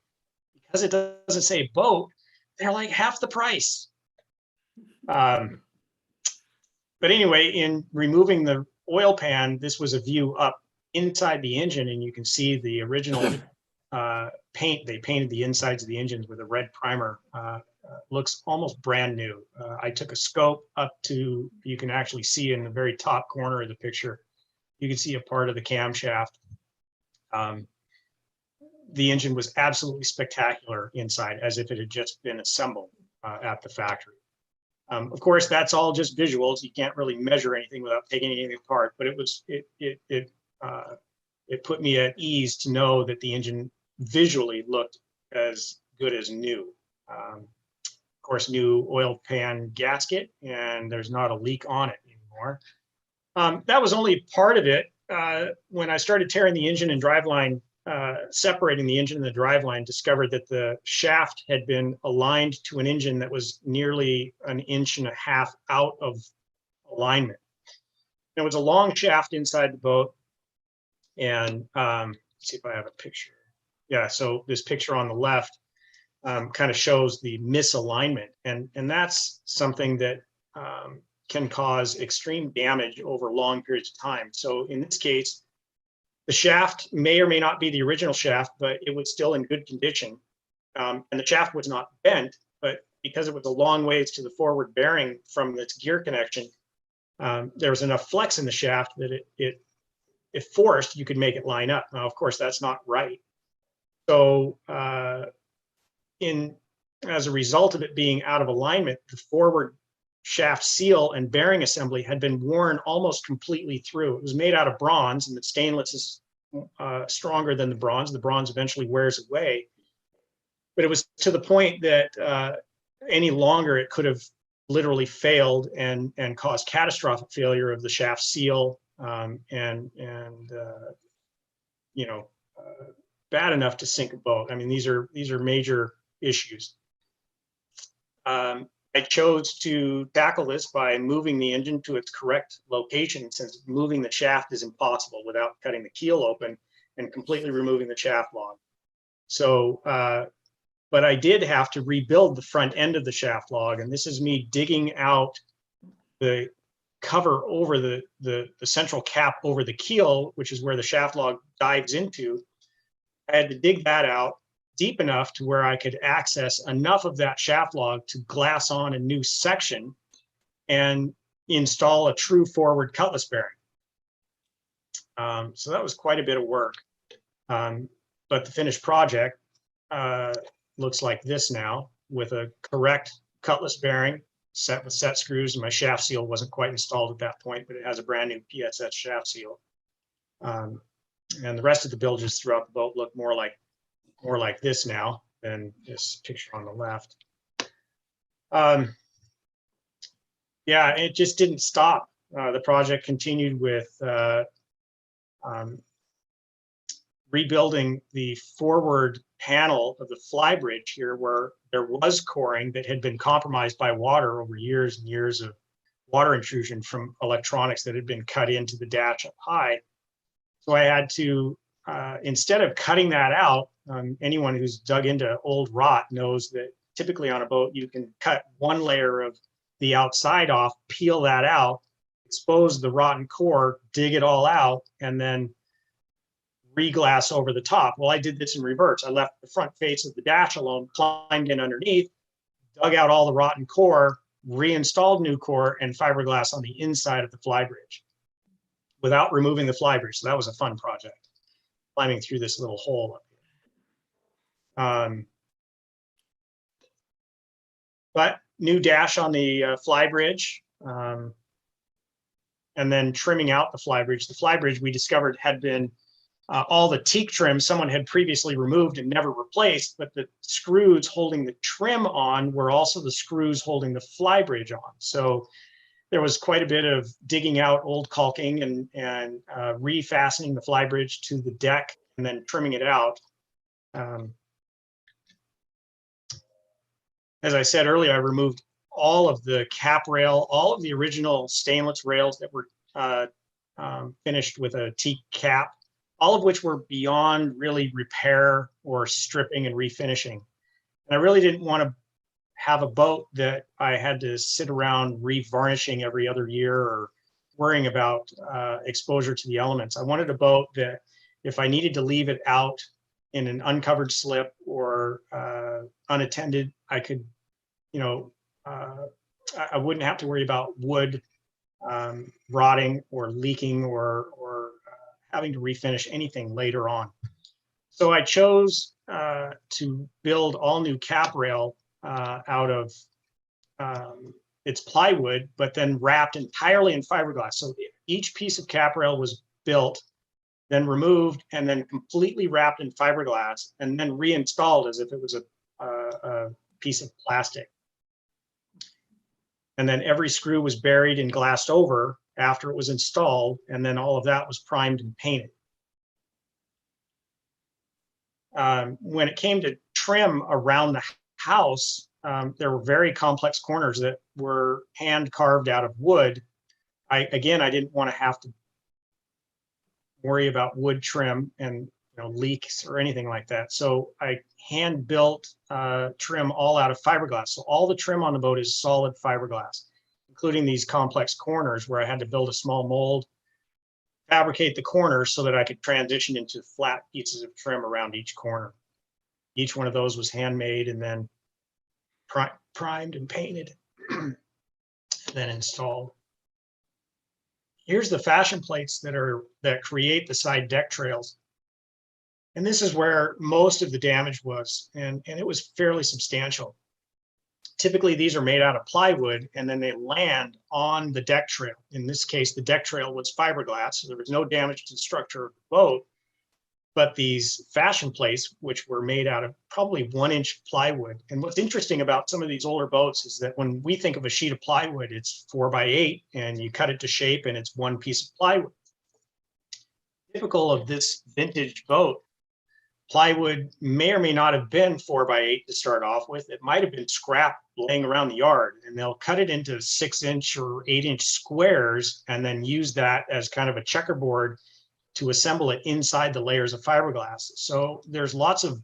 because it doesn't say boat, they're like half the price. But anyway, in removing the oil pan, this was a view up inside the engine, and you can see the original paint. They painted the insides of the engines with a red primer. Looks almost brand new. I took a scope up to, you can actually see in the very top corner of the picture, you can see a part of the camshaft. The engine was absolutely spectacular inside, as if it had just been assembled at the factory. Of course, that's all just visuals. You can't really measure anything without taking anything apart, but it put me at ease to know that the engine visually looked as good as new. Of course, new oil pan gasket, and there's not a leak on it anymore. That was only part of it. When I started tearing the engine and driveline, separating the engine and the driveline, discovered that the shaft had been aligned to an engine that was nearly 1.5 inches out of alignment. There was a long shaft inside the boat, and let's see if I have a picture. Yeah, so this picture on the left kind of shows the misalignment, and that's something that can cause extreme damage over long periods of time. So in this case, the shaft may or may not be the original shaft, but it was still in good condition. And the shaft was not bent, but because it was a long ways to the forward bearing from its gear connection, there was enough flex in the shaft that if forced, you could make it line up. Now, of course, that's not right. So as a result of it being out of alignment, the forward shaft seal and bearing assembly had been worn almost completely through. It was made out of bronze, and the stainless is stronger than the bronze. The bronze eventually wears away. But it was to the point that any longer it could have literally failed and caused catastrophic failure of the shaft seal, you know, bad enough to sink a boat. I mean, these are major issues. I chose to tackle this by moving the engine to its correct location, since moving the shaft is impossible without cutting the keel open and completely removing the shaft log. So, but I did have to rebuild the front end of the shaft log, and this is me digging out the cover over the central cap over the keel, which is where the shaft log dives into. I had to dig that out deep enough to where I could access enough of that shaft log to glass on a new section. And install a true forward cutlass bearing. So that was quite a bit of work. But the finished project looks like this now, with a correct cutlass bearing set with set screws, and my shaft seal wasn't quite installed at that point, but it has a brand new PSS shaft seal. And the rest of the bilges throughout the boat look more like this now than this picture on the left. Yeah, it just didn't stop. The project continued with rebuilding the forward panel of the flybridge here, where there was coring that had been compromised by water over years and years of water intrusion from electronics that had been cut into the dash up high. So I had to, instead of cutting that out, anyone who's dug into old rot knows that typically on a boat, you can cut one layer of the outside off, peel that out, expose the rotten core, dig it all out, and then re-glass over the top. Well, I did this in reverse. I left the front face of the dash alone, climbed in underneath, dug out all the rotten core, reinstalled new core and fiberglass on the inside of the flybridge without removing the flybridge. So that was a fun project, climbing through this little hole up here. But new dash on the flybridge, and then trimming out the flybridge. The flybridge we discovered had been all the teak trim someone had previously removed and never replaced, but the screws holding the trim on were also the screws holding the flybridge on. So there was quite a bit of digging out old caulking and refastening the flybridge to the deck and then trimming it out. As I said earlier, I removed all of the cap rail, all of the original stainless rails that were finished with a teak cap, all of which were beyond really repair or stripping and refinishing. And I really didn't want to have a boat that I had to sit around revarnishing every other year or worrying about exposure to the elements. I wanted a boat that if I needed to leave it out in an uncovered slip or unattended, I could, I wouldn't have to worry about wood rotting or leaking or having to refinish anything later on. So I chose to build all new cap rail out of its plywood, but then wrapped entirely in fiberglass. So each piece of cap rail was built, then removed, and then completely wrapped in fiberglass, and then reinstalled as if it was a piece of plastic. And then every screw was buried and glassed over after it was installed, and then all of that was primed and painted. When it came to trim around the house, there were very complex corners that were hand carved out of wood. I didn't want to have to worry about wood trim and leaks or anything like that. So I hand built trim all out of fiberglass. So all the trim on the boat is solid fiberglass, including these complex corners where I had to build a small mold, fabricate the corners so that I could transition into flat pieces of trim around each corner. Each one of those was handmade and then primed and painted, and then installed. Here's the fashion plates that create the side deck trails. And this is where most of the damage was, and it was fairly substantial. Typically, these are made out of plywood, and then they land on the deck trail. In this case, the deck trail was fiberglass, so there was no damage to the structure of the boat. But these fashion plates, which were made out of probably 1-inch plywood. And what's interesting about some of these older boats is that when we think of a sheet of plywood, it's 4x8, and you cut it to shape, and it's one piece of plywood. Typical of this vintage boat, plywood may or may not have been 4x8 to start off with. It might have been scrap laying around the yard, and they'll cut it into 6-inch or 8-inch squares and then use that as kind of a checkerboard to assemble it inside the layers of fiberglass. So there's lots of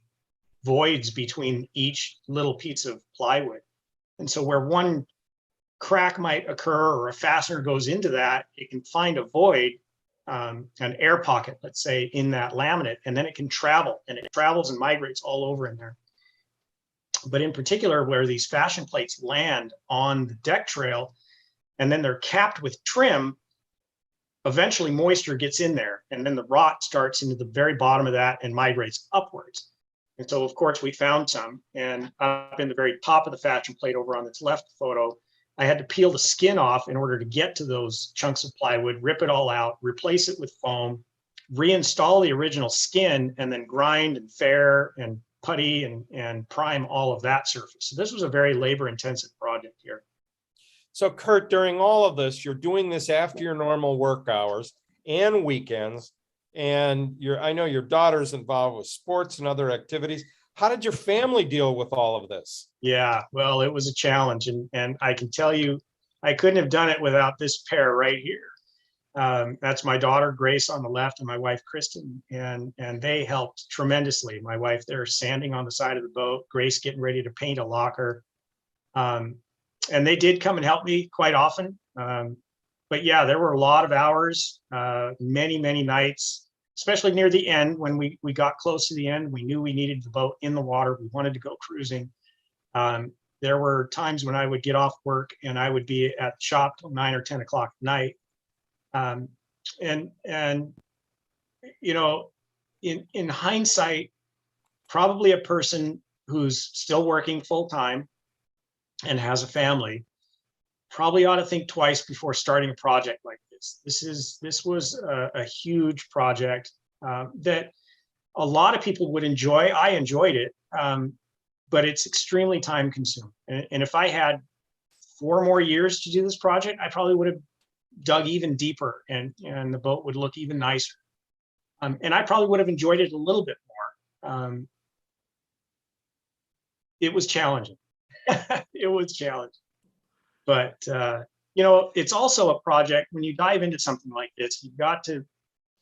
voids between each little piece of plywood. And so where one crack might occur or a fastener goes into that, it can find a void, an air pocket, let's say, in that laminate, and then it can travel, and it travels and migrates all over in there. But in particular, where these fashion plates land on the deck trail, and then they're capped with trim. Eventually moisture gets in there, and then the rot starts into the very bottom of that and migrates upwards. And so of course we found some, and up in the very top of the faction plate over on this left photo, I had to peel the skin off in order to get to those chunks of plywood, rip it all out, replace it with foam, reinstall the original skin, and then grind and fair and putty and prime all of that surface. So this was a very labor intensive project here. So Kurt, during all of this, you're doing this after your normal work hours and weekends, and I know your daughter's involved with sports and other activities. How did your family deal with all of this? Yeah, well, it was a challenge, and I can tell you, I couldn't have done it without this pair right here. That's my daughter Grace on the left and my wife Kristen, and they helped tremendously. My wife there sanding on the side of the boat, Grace getting ready to paint a locker. And they did come and help me quite often. But yeah, there were a lot of hours, many nights, especially near the end when we got close to the end. We knew we needed the boat in the water. We wanted to go cruising. There were times when I would get off work and I would be at the shop till 9 or 10 o'clock at night. And you know, in hindsight, probably a person who's still working full time and has a family probably ought to think twice before starting a project like this. This was a huge project that a lot of people would enjoy. I enjoyed it, but it's extremely time consuming. And if I had 4 more years to do this project, I probably would have dug even deeper, and the boat would look even nicer. And I probably would have enjoyed it a little bit more. It was challenging. It was challenging. But, you know, it's also a project, when you dive into something like this, you've got to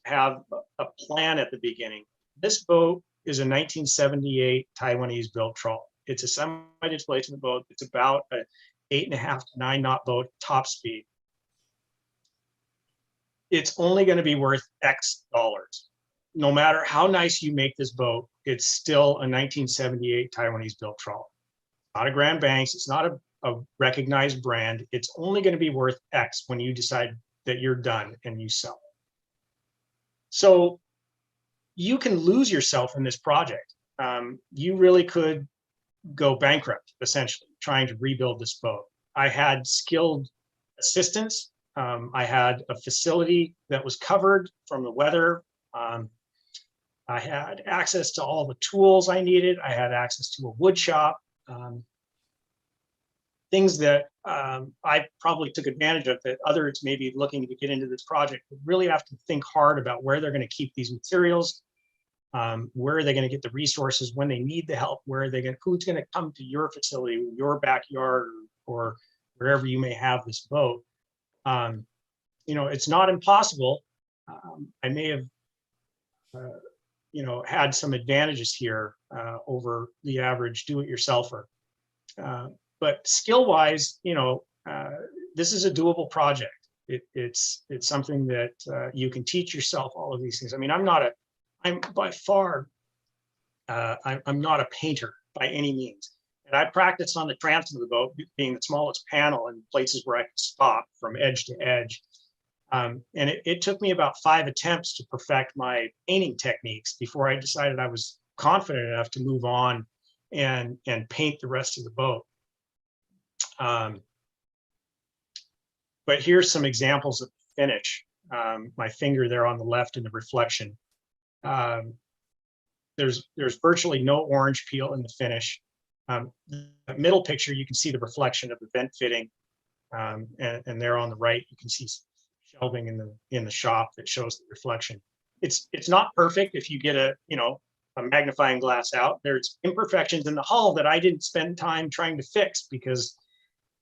have a plan at the beginning. This boat is a 1978 Taiwanese built trawl. It's a semi-displacement boat. It's about a 8.5 to 9 knot boat, top speed. It's only going to be worth X dollars. No matter how nice you make this boat, it's still a 1978 Taiwanese built trawl. Not a Grand Banks. It's not a recognized brand. It's only going to be worth X when you decide that you're done and you sell it. So you can lose yourself in this project. You really could go bankrupt, essentially, trying to rebuild this boat. I had skilled assistance. I had a facility that was covered from the weather. I had access to all the tools I needed. I had access to a wood shop. Things that I probably took advantage of that others maybe looking to get into this project would really have to think hard about where they're going to keep these materials, where are they going to get the resources when they need the help, who's going to come to your facility, your backyard, or wherever you may have this boat. You know, it's not impossible. I may have, you know, had some advantages here over the average do-it-yourselfer. But skill-wise, you know, this is a doable project. It's something that you can teach yourself all of these things. I mean, I'm not a painter by any means. And I practiced on the transom of the boat, being the smallest panel in places where I could stop from edge to edge. And it took me about 5 attempts to perfect my painting techniques before I decided I was confident enough to move on and paint the rest of the boat. But here's some examples of the finish. My finger there on the left in the reflection. There's virtually no orange peel in the finish. The middle picture, you can see the reflection of the vent fitting, and there on the right, you can see shelving in the shop that shows the reflection. It's not perfect. If you get a magnifying glass out, there's imperfections in the hull that I didn't spend time trying to fix because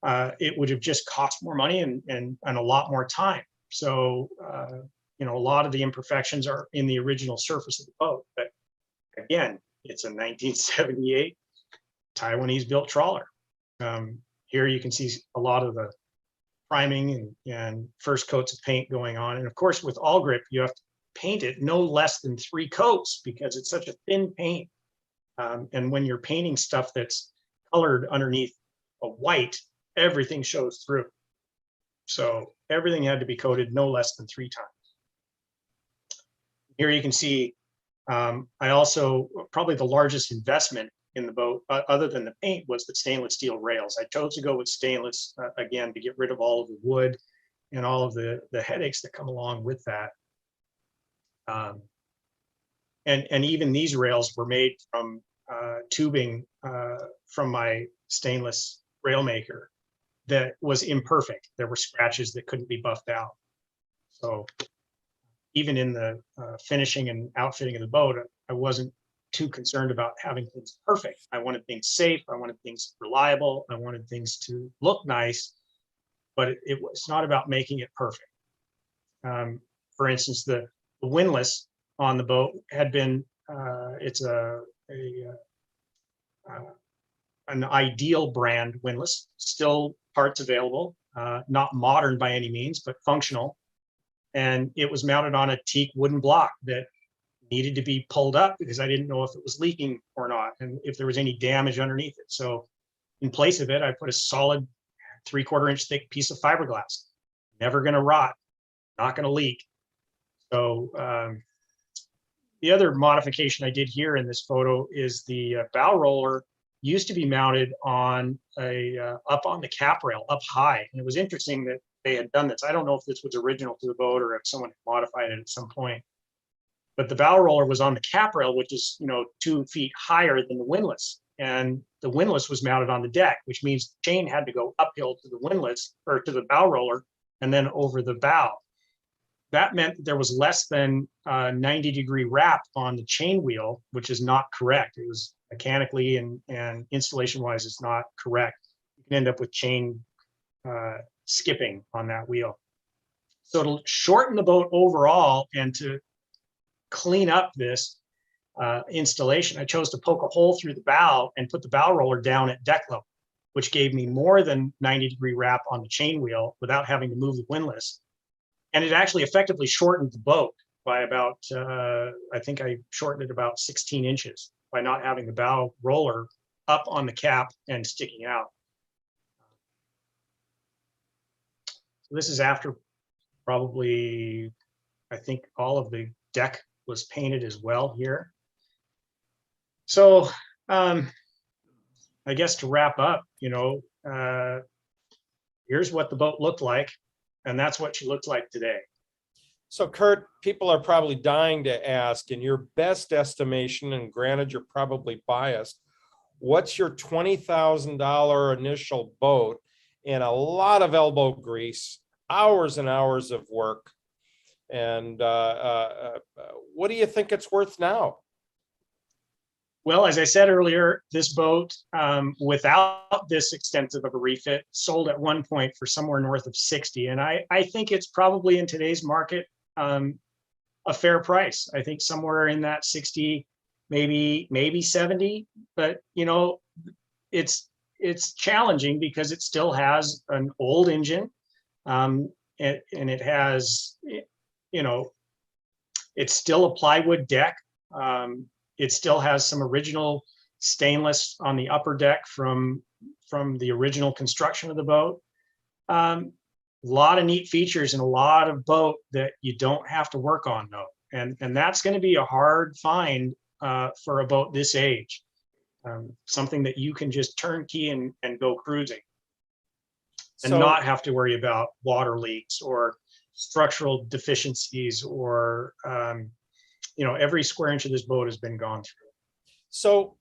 it would have just cost more money and a lot more time. So you know, a lot of the imperfections are in the original surface of the boat. But again, it's a 1978 Taiwanese built trawler. Here you can see a lot of the priming and first coats of paint going on. And of course, with all grip, you have to paint it no less than 3 coats because it's such a thin paint. And when you're painting stuff that's colored underneath a white, everything shows through. So everything had to be coated no less than 3 times. Here you can see, I also, probably the largest investment in the boat, other than the paint, was the stainless steel rails. I chose to go with stainless, again, to get rid of all of the wood and all of the headaches that come along with that. And even these rails were made from tubing from my stainless rail maker that was imperfect. There were scratches that couldn't be buffed out. So even in the finishing and outfitting of the boat, I wasn't too concerned about having things perfect. I wanted things safe. I wanted things reliable. I wanted things to look nice, but it was not about making it perfect. For instance, the windlass on the boat had been, it's an ideal brand windlass, still parts available, not modern by any means, but functional. And it was mounted on a teak wooden block that needed to be pulled up because I didn't know if it was leaking or not, and if there was any damage underneath it. So in place of it, I put a solid 3/4 inch thick piece of fiberglass, never going to rot, not going to leak. So the other modification I did here in this photo is the bow roller used to be mounted on up on the cap rail, up high. And it was interesting that they had done this. I don't know if this was original to the boat or if someone had modified it at some point. But the bow roller was on the cap rail, which is 2 feet higher than the windlass. And the windlass was mounted on the deck, which means the chain had to go uphill to the windlass or to the bow roller and then over the bow. That meant that there was less than 90-degree wrap on the chain wheel, which is not correct. It was mechanically and installation-wise, it's not correct. You can end up with chain skipping on that wheel. So to shorten the boat overall and to clean up this installation, I chose to poke a hole through the bow and put the bow roller down at deck level, which gave me more than 90-degree wrap on the chain wheel without having to move the windlass. And it actually effectively shortened the boat by about, I think I shortened it about 16 inches by not having the bow roller up on the cap and sticking out. So this is after probably, I think all of the deck was painted as well here. So I guess to wrap up, here's what the boat looked like. And that's what she looks like today. So Kurt, people are probably dying to ask, in your best estimation, and granted you're probably biased, what's your $20,000 initial boat and a lot of elbow grease, hours and hours of work? And what do you think it's worth now? Well, as I said earlier, this boat, without this extensive of a refit, sold at one point for somewhere north of 60. And I think it's probably in today's market a fair price. I think somewhere in that 60, maybe 70. But it's challenging because it still has an old engine, and it has, it's still a plywood deck. It still has some original stainless on the upper deck from the original construction of the boat. A lot of neat features and a lot of boat that you don't have to work on though. And that's going to be a hard find for a boat this age. Something that you can just turnkey and go cruising and not have to worry about water leaks or structural deficiencies or every square inch of this boat has been gone through. So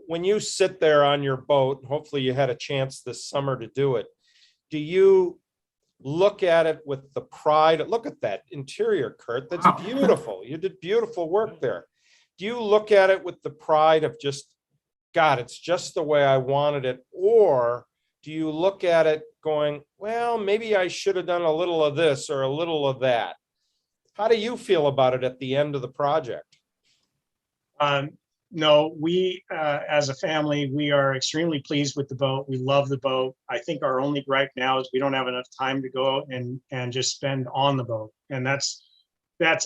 when you sit there on your boat, hopefully you had a chance this summer to do it, do you look at it with the pride? Look at that interior, Kurt. That's beautiful. You did beautiful work there. Do you look at it with the pride of just, God, it's just the way I wanted it? Or do you look at it going, well, maybe I should have done a little of this or a little of that? How do you feel about it at the end of the project? No, we, as a family, we are extremely pleased with the boat. We love the boat. I think our only gripe now is we don't have enough time to go and just spend on the boat. And that's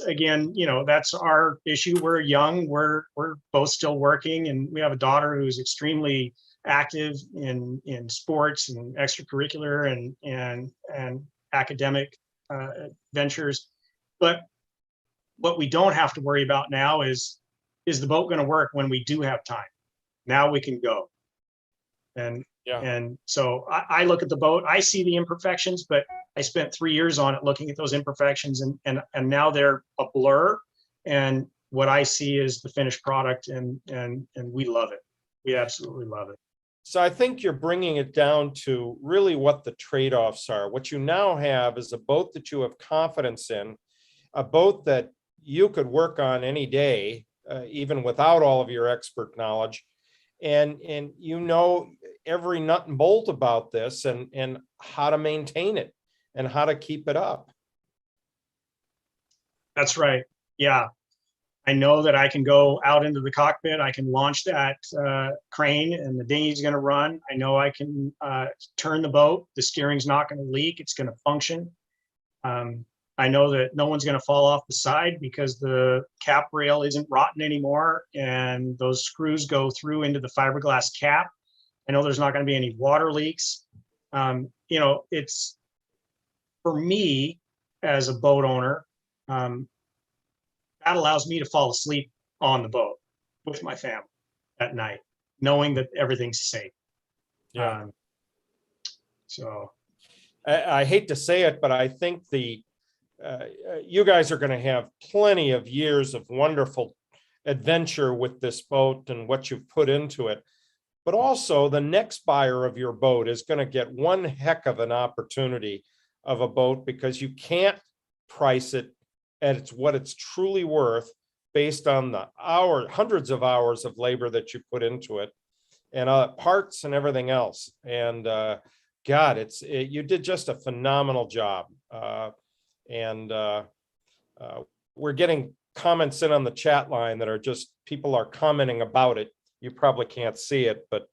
again, that's our issue. We're young, we're both still working, and we have a daughter who's extremely active in sports and extracurricular and academic ventures. But what we don't have to worry about now is the boat going to work when we do have time? Now we can go. And so I look at the boat, I see the imperfections, but I spent 3 years on it looking at those imperfections, and now they're a blur. And what I see is the finished product, and we love it. We absolutely love it. So I think you're bringing it down to really what the trade-offs are. What you now have is a boat that you have confidence in, a boat that you could work on any day, even without all of your expert knowledge. And you know every nut and bolt about this, and how to maintain it and how to keep it up. That's right. Yeah. I know that I can go out into the cockpit. I can launch that crane and the dinghy's going to run. I know I can turn the boat. The steering's not going to leak. It's going to function. I know that no one's going to fall off the side because the cap rail isn't rotten anymore and those screws go through into the fiberglass cap. I know there's not going to be any water leaks. You know, it's, for me as a boat owner, that allows me to fall asleep on the boat with my family at night, knowing that everything's safe. Yeah. So I hate to say it, but I think you guys are going to have plenty of years of wonderful adventure with this boat and what you've put into it. But also the next buyer of your boat is going to get one heck of an opportunity of a boat, because you can't price it at what it's truly worth based on the hundreds of hours of labor that you put into it, and parts and everything else. And God, you did just a phenomenal job. We're getting comments in on the chat line that are just, people are commenting about it. You probably can't see it, but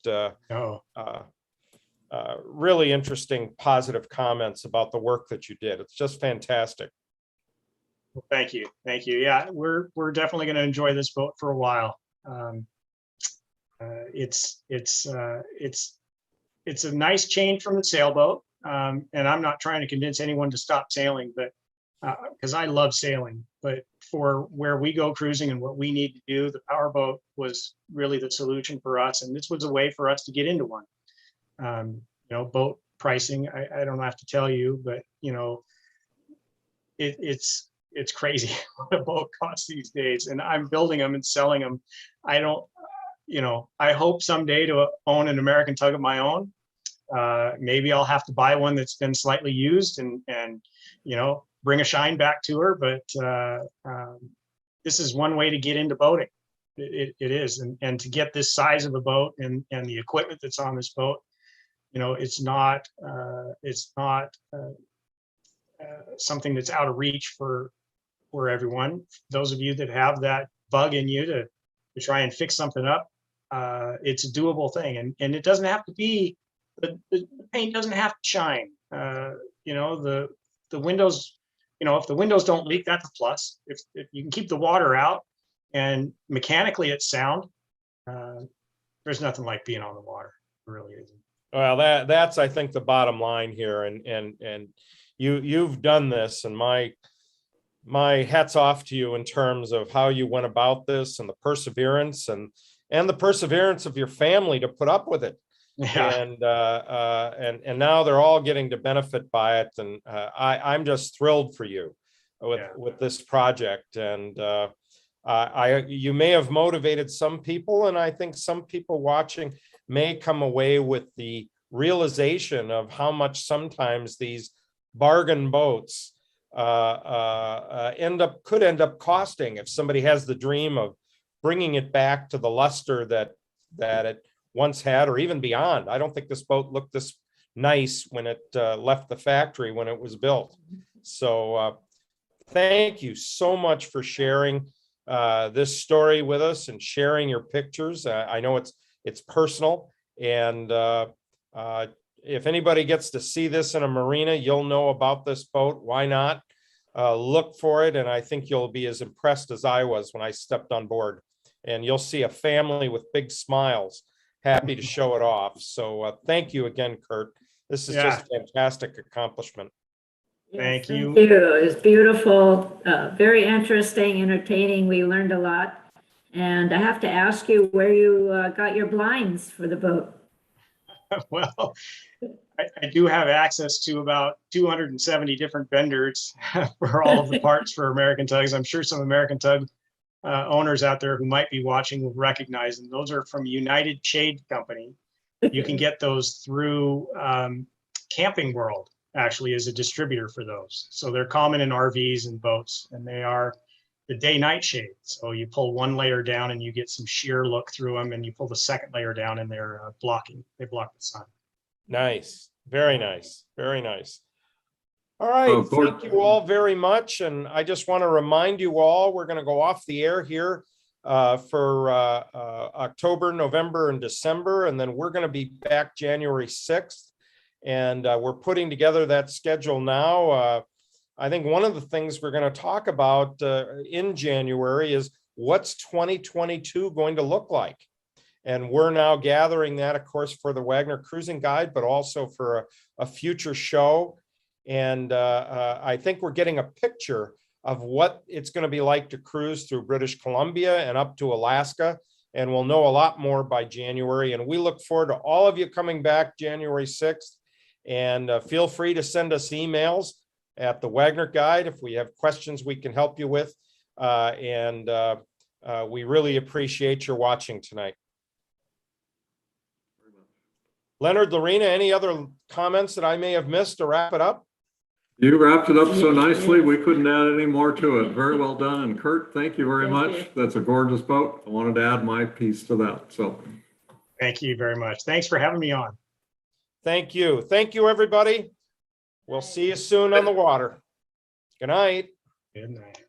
really interesting, positive comments about the work that you did. It's just fantastic. Well, thank you. Thank you. Yeah, we're definitely going to enjoy this boat for a while. It's a nice change from the sailboat. And I'm not trying to convince anyone to stop sailing, but because I love sailing, but for where we go cruising and what we need to do, the powerboat was really the solution for us. And this was a way for us to get into one. You know, boat pricing, I don't have to tell you, but you know, it's crazy what a boat costs these days, and I'm building them and selling them. I don't, you know, I hope someday to own an American Tug of my own. Maybe I'll have to buy one that's been slightly used and you know, bring a shine back to her. But this is one way to get into boating. It is, and to get this size of a boat and the equipment that's on this boat, you know, it's not something that's out of reach for everyone. Those of you that have that bug in you to try and fix something up, it's a doable thing, and it doesn't have to be, the paint doesn't have to shine. You know, the windows, you know, if the windows don't leak, that's a plus. If you can keep the water out and mechanically it's sound, there's nothing like being on the water. It really isn't. Well, that's I think the bottom line here, and you've done this, and my hat's off to you in terms of how you went about this, and the perseverance and the perseverance of your family to put up with it. Yeah. And now they're all getting to benefit by it, and I'm just thrilled for you with this project. And you may have motivated some people, and I think some people watching may come away with the realization of how much sometimes these bargain boats could end up costing if somebody has the dream of bringing it back to the luster that it once had, or even beyond. I don't think this boat looked this nice when it left the factory when it was built. So thank you so much for sharing this story with us and sharing your pictures. I know it's personal, and if anybody gets to see this in a marina, you'll know about this boat. Why not? Look for it, and I think you'll be as impressed as I was when I stepped on board. And you'll see a family with big smiles, happy to show it off. So thank you again, Kurt. This is just a fantastic accomplishment. Thank you. Thank you. It was beautiful, very interesting, entertaining. We learned a lot. And I have to ask you where you got your blinds for the boat. Well, I do have access to about 270 different vendors for all of the parts for American Tugs. I'm sure some American Tug owners out there who might be watching will recognize them. Those are from United Shade Company. You can get those through Camping World, actually, as a distributor for those. So they're common in RVs and boats, and they are the day-night shade. So you pull one layer down and you get some sheer look through them, and you pull the second layer down and they're blocking. They block the sun. Nice. Very nice. Very nice. All right. Oh, Gord- Thank you all very much. And I just want to remind you all, we're going to go off the air here for October, November, and December. And then we're going to be back January 6th. And we're putting together that schedule now. I think one of the things we're going to talk about in January is what's 2022 going to look like. And we're now gathering that, of course, for the Waggoner Cruising Guide, but also for a future show. And I think we're getting a picture of what it's going to be like to cruise through British Columbia and up to Alaska. And we'll know a lot more by January. And we look forward to all of you coming back January 6th. And feel free to send us emails at the Waggoner Guide if we have questions we can help you with. We really appreciate your watching tonight. Leonard, Lorena, any other comments that I may have missed to wrap it up? You wrapped it up so nicely, we couldn't add any more to it. Very well done. And Kurt, thank you very much. That's a gorgeous boat. I wanted to add my piece to that. So Thank you very much. Thanks for having me on. Thank you. Thank you, everybody. We'll see you soon on the water. Good night. Good night.